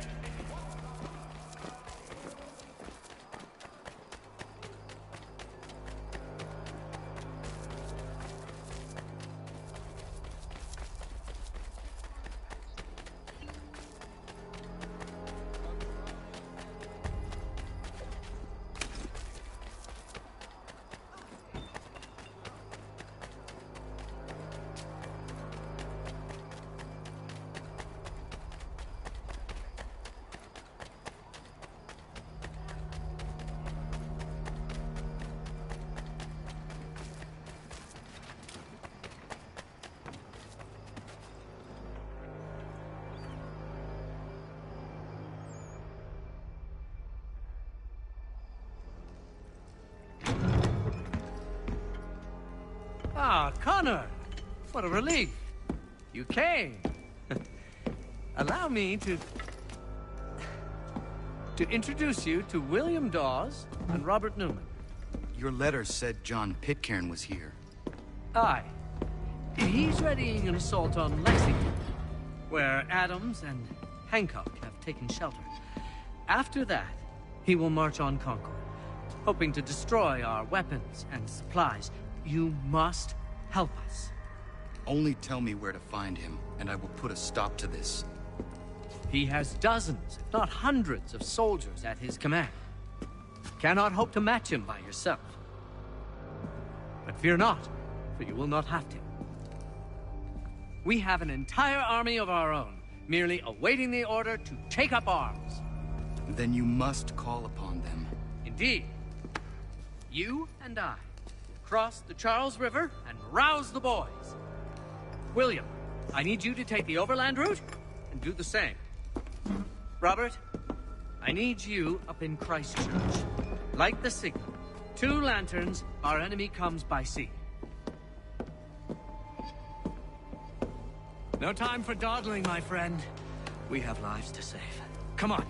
Ah, Connor! What a relief. You came. Allow me to introduce you to William Dawes and Robert Newman. Your letter said John Pitcairn was here. Aye. He's readying an assault on Lexington, where Adams and Hancock have taken shelter. After that, he will march on Concord, hoping to destroy our weapons and supplies. You must help us. Only tell me where to find him, and I will put a stop to this. He has dozens, if not hundreds, of soldiers at his command. Cannot hope to match him by yourself. But fear not, for you will not have to. We have an entire army of our own, merely awaiting the order to take up arms. Then you must call upon them. Indeed. You and I cross the Charles River and rouse the boys. William, I need you to take the overland route and do the same. Robert, I need you up in Christchurch. Light the signal. 2 lanterns, our enemy comes by sea. No time for dawdling, my friend. We have lives to save. Come on.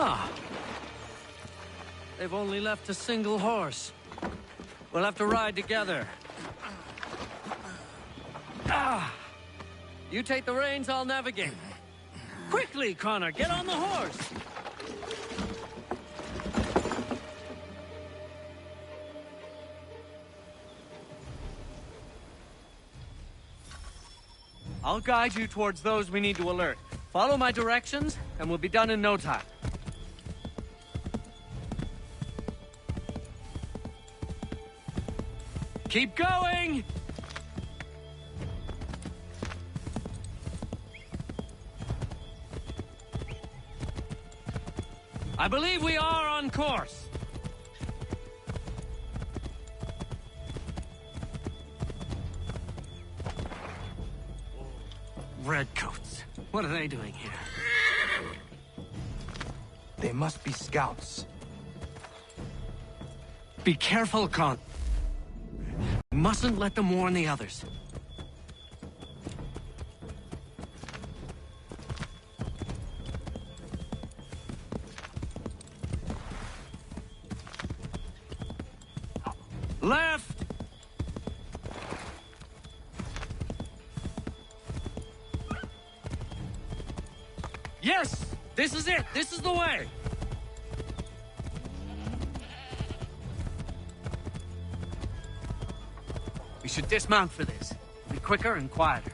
Ah. They've only left a single horse. We'll have to ride together. Ah! You take the reins, I'll navigate. Quickly, Connor, get on the horse! I'll guide you towards those we need to alert. Follow my directions, and we'll be done in no time. Keep going! I believe we are on course. Redcoats. What are they doing here? They must be scouts. Be careful, Con. Mustn't let them warn the others. Yes! This is it! This is the way! We should dismount for this. It'll be quicker and quieter.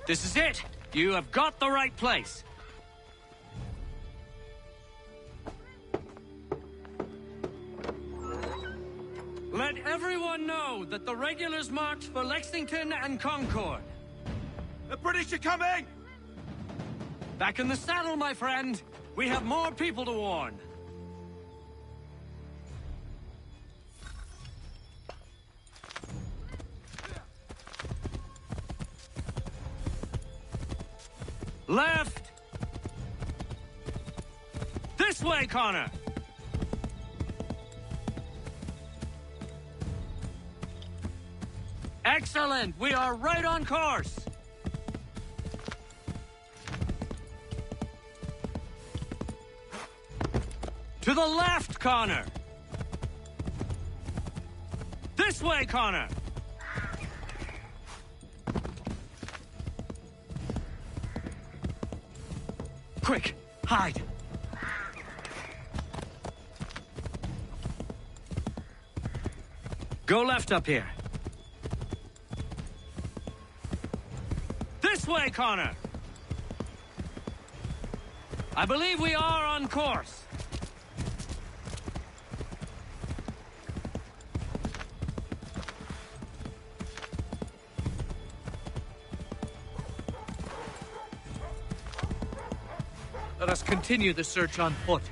This is it! You have got the right place! Let everyone know that the regulars march for Lexington and Concord. The British are coming! Back in the saddle, my friend! We have more people to warn. Left! This way, Connor! Excellent! We are right on course! To the left, Connor! This way, Connor! Quick, hide! Go left up here. This way, Connor! I believe we are on course. Let us continue the search on foot.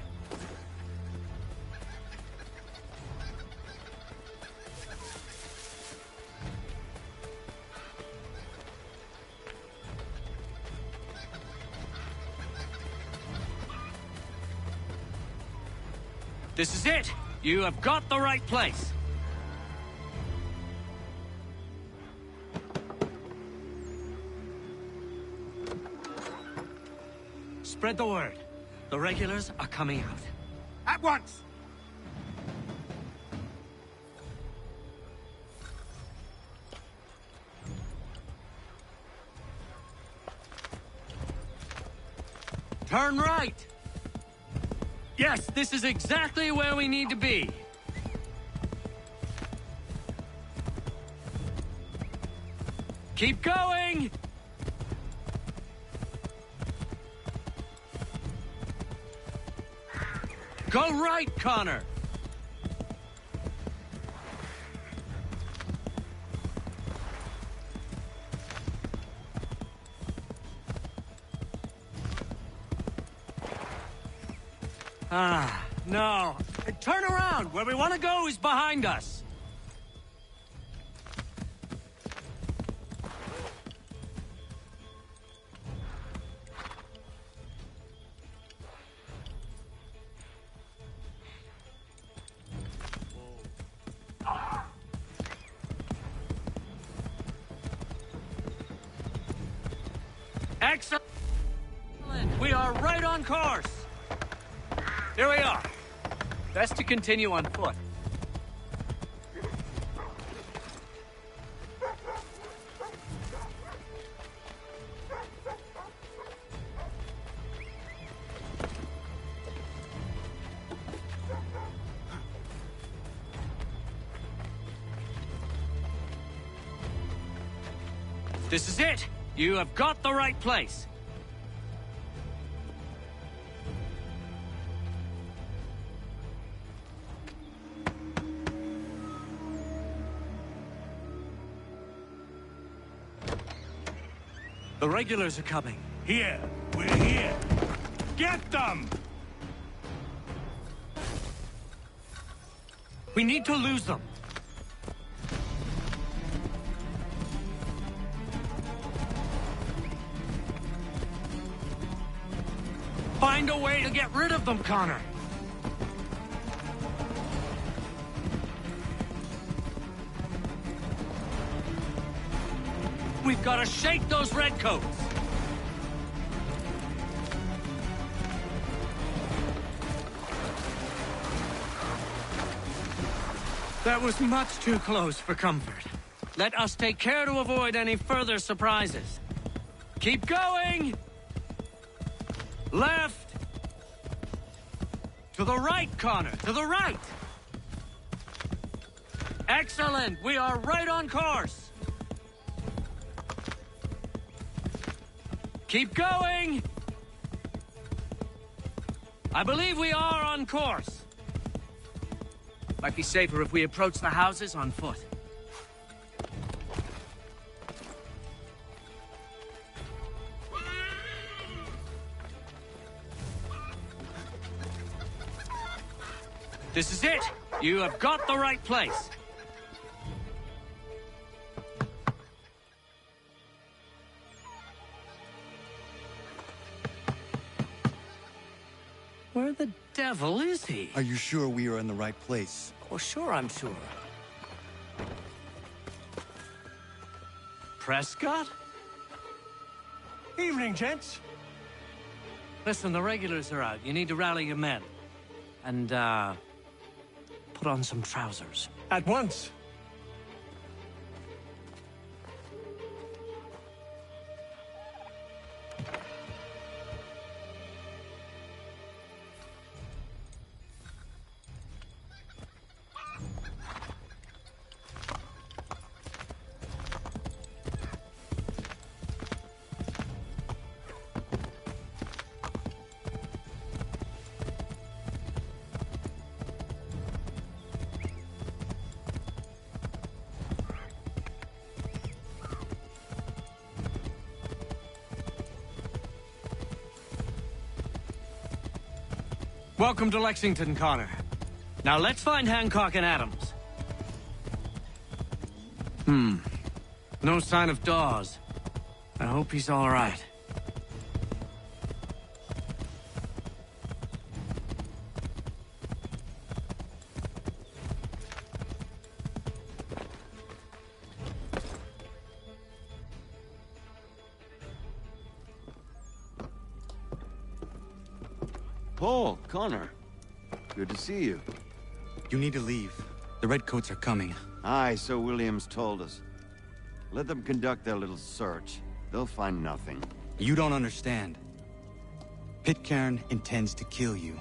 This is it! You have got the right place! Spread the word. The regulars are coming out. At once! Turn right! Yes, this is exactly where we need to be. Keep going! Go right, Connor! Ah, no. Turn around! Where we want to go is behind us! Excellent! We are right on course! Here we are. Best to continue on foot. This is it! You have got the right place! The regulars are coming. Here. We're here. Get them! We need to lose them. Find a way to get rid of them, Connor. We've got to shake those redcoats. That was much too close for comfort. Let us take care to avoid any further surprises. Keep going! Left! To the right, Connor! To the right! Excellent! We are right on course! Keep going! I believe we are on course. Might be safer if we approach the houses on foot. This is it! You have got the right place. Where the devil is he? Are you sure we are in the right place? Oh, sure, I'm sure. Prescott? Evening, gents. Listen, the regulars are out. You need to rally your men. And, put on some trousers. At once. Welcome to Lexington, Connor. Now let's find Hancock and Adams. No sign of Dawes. I hope he's all right. Paul, Connor. Good to see you. You need to leave. The Redcoats are coming. Aye, so Williams told us. Let them conduct their little search. They'll find nothing. You don't understand. Pitcairn intends to kill you.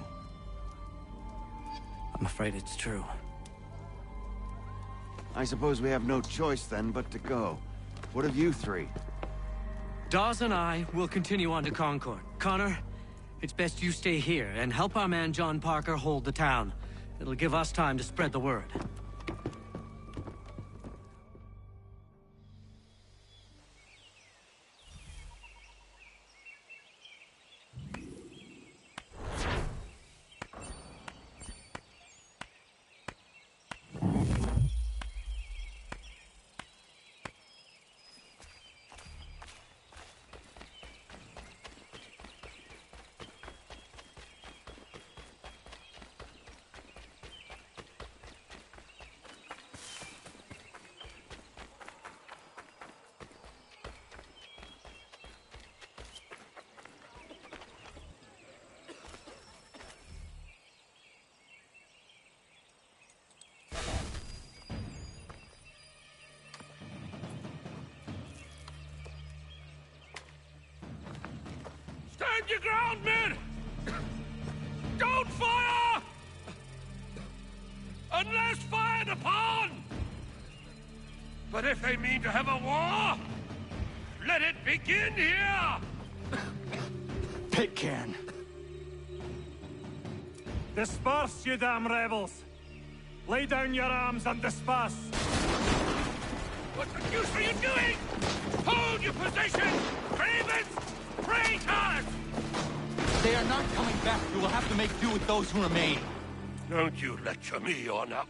I'm afraid it's true. I suppose we have no choice then but to go. What of you three? Dawes and I will continue on to Concord. Connor, it's best you stay here and help our man John Parker hold the town. It'll give us time to spread the word. Stand your ground, men! Don't fire! Unless fired upon! But if they mean to have a war, let it begin here! Pitcairn. Disperse, you damn rebels! Lay down your arms and disperse! What the deuce are you doing? Hold your position! Cravens! Traitors! They are not coming back. We will have to make do with those who remain. Don't you lecture me on up.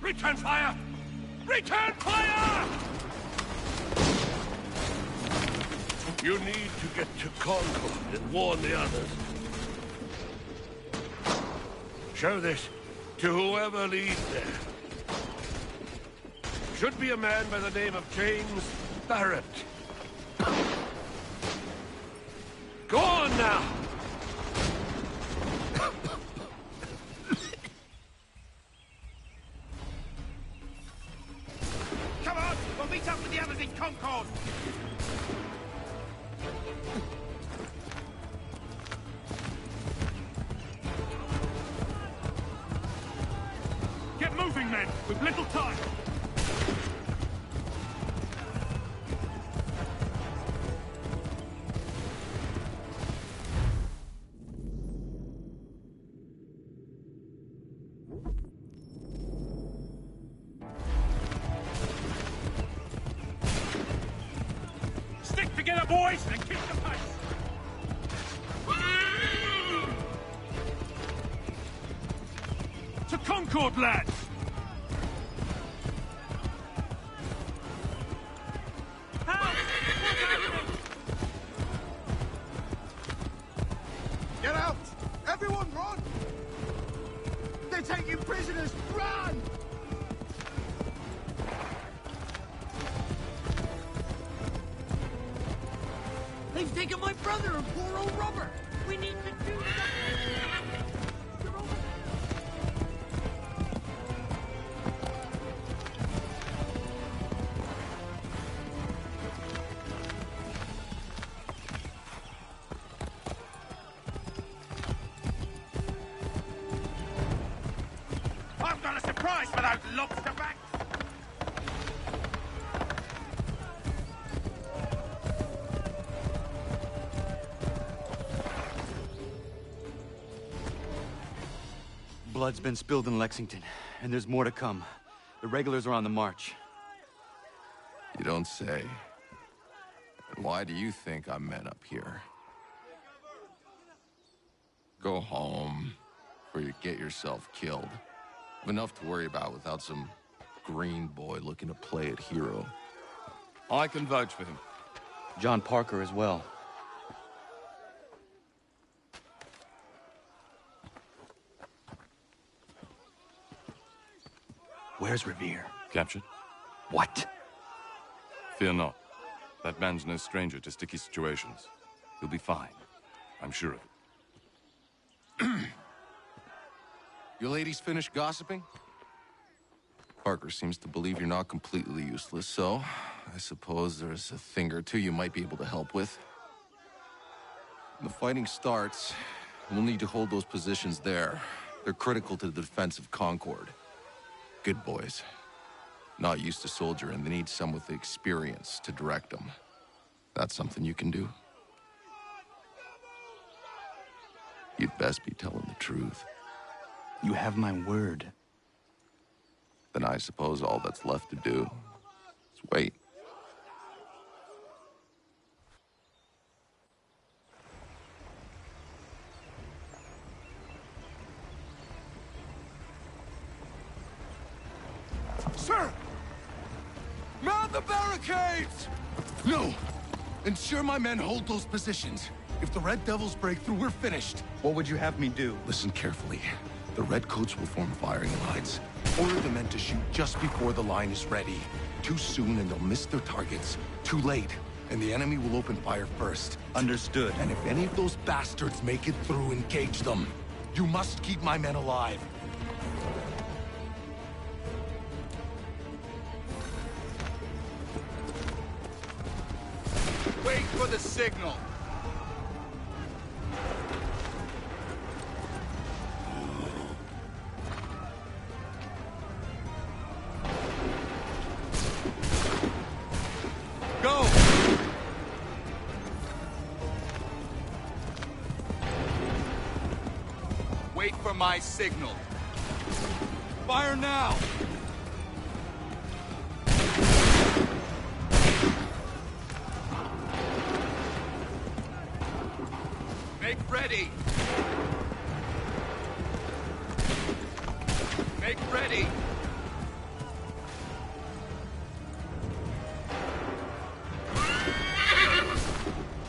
Return fire! Return fire! You need to get to Concord and warn the others. Show this to whoever leads there. Should be a man by the name of James Barrett. Go on now! Come on! We'll meet up with the others in Concord! Get moving, men! We've little time! Stick together, boys, and keep the pace! To Concord, lads! Get out! Everyone run! They're taking prisoners! Run! They've taken my brother and poor old Robert. We need to do something. I've got a surprise for those lobster backs! Blood's been spilled in Lexington, and there's more to come. The regulars are on the march. You don't say. And why do you think I'm men up here? Go home, or you get yourself killed. Have enough to worry about without some green boy looking to play it hero. I can vouch for him. John Parker as well. Where's Revere? Captured? What? Fear not. That man's no stranger to sticky situations. He'll be fine. I'm sure of it. You ladies finished gossiping? Parker seems to believe you're not completely useless, so I suppose there's a thing or two you might be able to help with. When the fighting starts, we'll need to hold those positions there. They're critical to the defense of Concord. Good boys. Not used to soldiering, they need some with the experience to direct them. That's something you can do? You'd best be telling the truth. You have my word. Then I suppose all that's left to do is wait. Sir! Mount the barricades! No! Ensure my men hold those positions. If the Red Devils break through, we're finished. What would you have me do? Listen carefully. The Redcoats will form firing lines. Order the men to shoot just before the line is ready. Too soon and they'll miss their targets. Too late, and the enemy will open fire first. Understood. And if any of those bastards make it through, engage them. You must keep my men alive. Wait for the signal! Go! Wait for my signal. Fire now! Make ready! Make ready!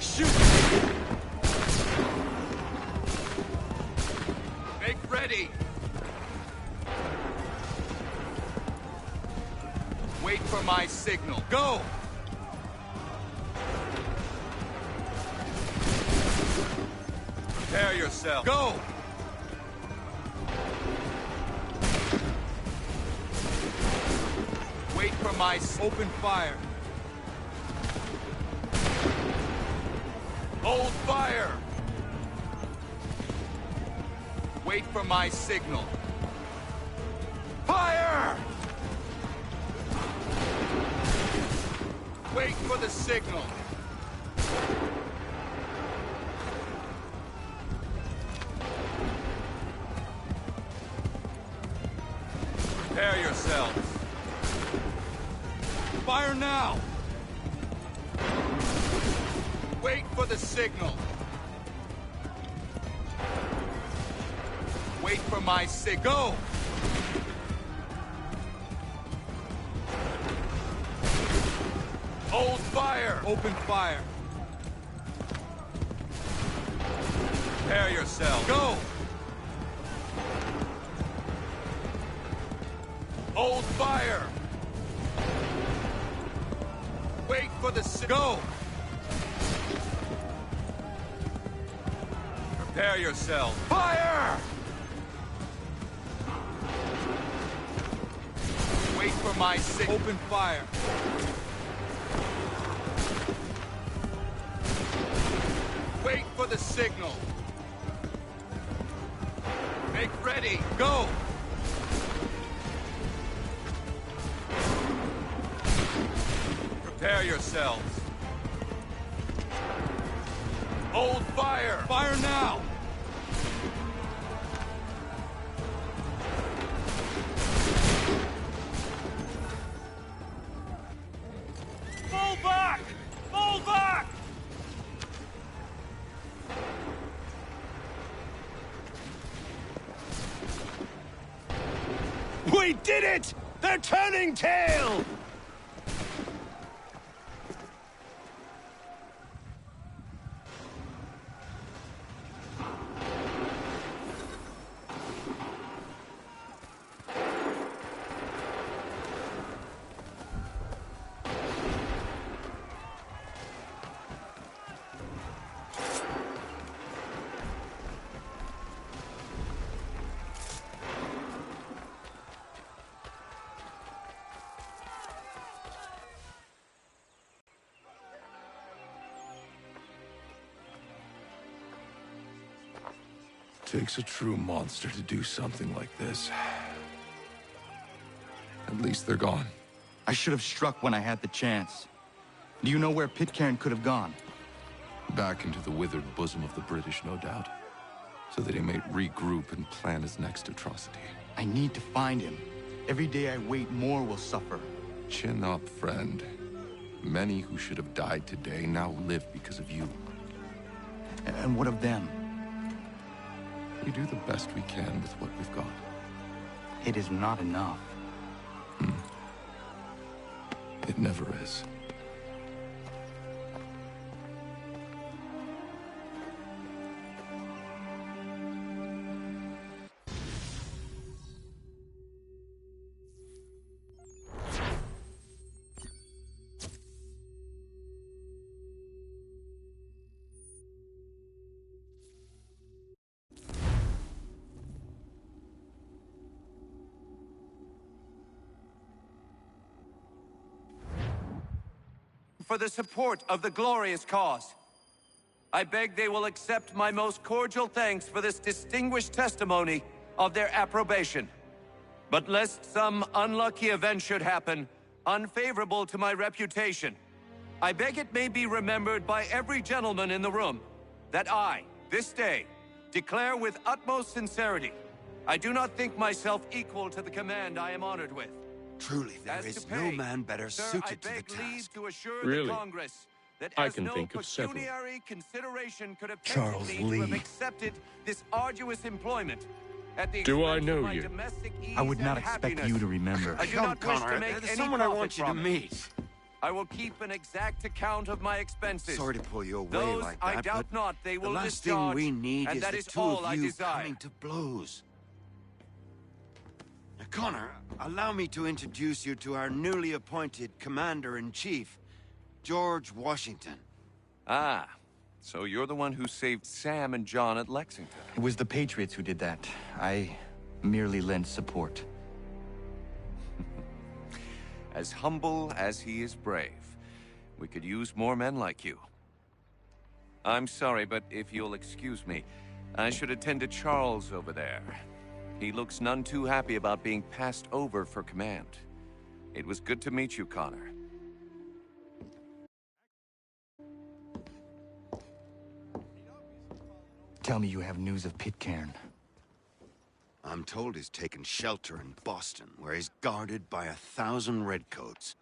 Shoot! Make ready! Wait for my signal. Go! Prepare yourself. Go! Wait for my open fire. Hold fire! Wait for my signal. Fire! Wait for the signal. Prepare yourselves. Fire now! Wait for the signal. Wait for my signal. Go! Hold fire! Open fire. Prepare yourself. Go! Hold fire! Wait for the signal. Go! Prepare yourself. Fire! Wait for my signal. Open fire. Wait for the signal. Make ready. Go! Prepare yourselves. Hold fire! Fire now! Fall back! Fall back! We did it! They're turning tail! Takes a true monster to do something like this. At least they're gone. I should have struck when I had the chance. Do you know where Pitcairn could have gone? Back into the withered bosom of the British, no doubt. So that he may regroup and plan his next atrocity. I need to find him. Every day I wait, more will suffer. Chin up, friend. Many who should have died today now live because of you. And what of them? We do the best we can with what we've got. It is not enough. It never is. For the support of the glorious cause. I beg they will accept my most cordial thanks for this distinguished testimony of their approbation. But lest some unlucky event should happen, unfavorable to my reputation, I beg it may be remembered by every gentleman in the room that I, this day, declare with utmost sincerity, I do not think myself equal to the command I am honored with. Truly, there is no man better suited to the task. To assure Really? the Congress that I as can no think of several. pecuniary consideration could have Charles tempted me to have Lee. accepted this arduous employment at the Do I expense know of my you? domestic ease I would not and expect happiness. you to remember. I do Come, not wish Connor, to make there's any someone I profit want you from to it. meet. I will keep an exact account of my expenses. Sorry to pull you away Those, like I that, doubt but not they will the last discharge, thing we need and is that the is two all of I you desire. coming to blows. Now, Connor, allow me to introduce you to our newly appointed Commander-in-Chief, George Washington. Ah, so you're the one who saved Sam and John at Lexington. It was the Patriots who did that. I merely lent support. As humble as he is brave. We could use more men like you. I'm sorry, but if you'll excuse me, I should attend to Charles over there. He looks none too happy about being passed over for command. It was good to meet you, Connor. Tell me you have news of Pitcairn. I'm told he's taken shelter in Boston, where he's guarded by 1,000 redcoats.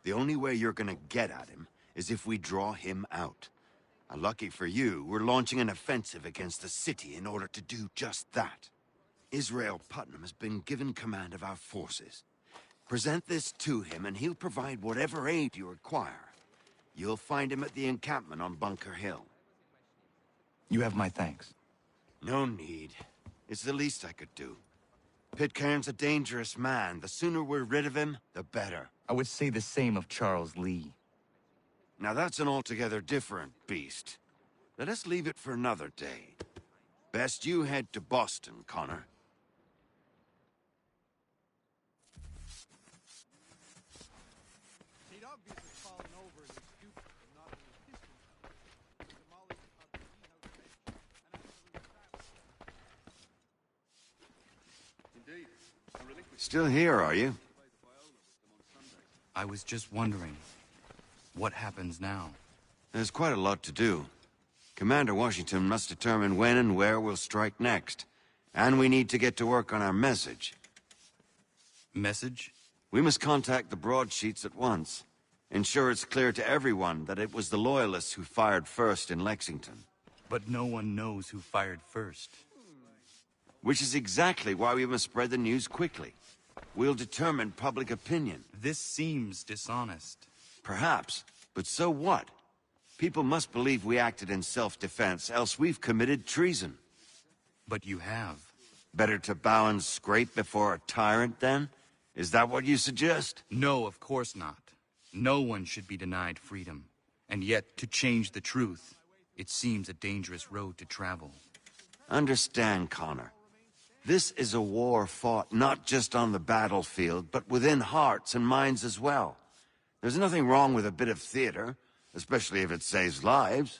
The only way you're gonna get at him is if we draw him out. Lucky for you, we're launching an offensive against the city in order to do just that. Israel Putnam has been given command of our forces. Present this to him and he'll provide whatever aid you require. You'll find him at the encampment on Bunker Hill. You have my thanks. No need. It's the least I could do. Pitcairn's a dangerous man. The sooner we're rid of him, the better. I would say the same of Charles Lee. Now that's an altogether different beast. Let us leave it for another day. Best you head to Boston, Connor. Still here, are you? I was just wondering, what happens now? There's quite a lot to do. Commander Washington must determine when and where we'll strike next. And we need to get to work on our message. Message? We must contact the broadsheets at once. Ensure it's clear to everyone that it was the Loyalists who fired first in Lexington. But no one knows who fired first. Which is exactly why we must spread the news quickly. We'll determine public opinion. This seems dishonest. Perhaps, but so what? People must believe we acted in self-defense, else we've committed treason. But you have. Better to bow and scrape before a tyrant, then? Is that what you suggest? No, of course not. No one should be denied freedom. And yet, to change the truth, it seems a dangerous road to travel. Understand, Connor. This is a war fought not just on the battlefield, but within hearts and minds as well. There's nothing wrong with a bit of theater, especially if it saves lives.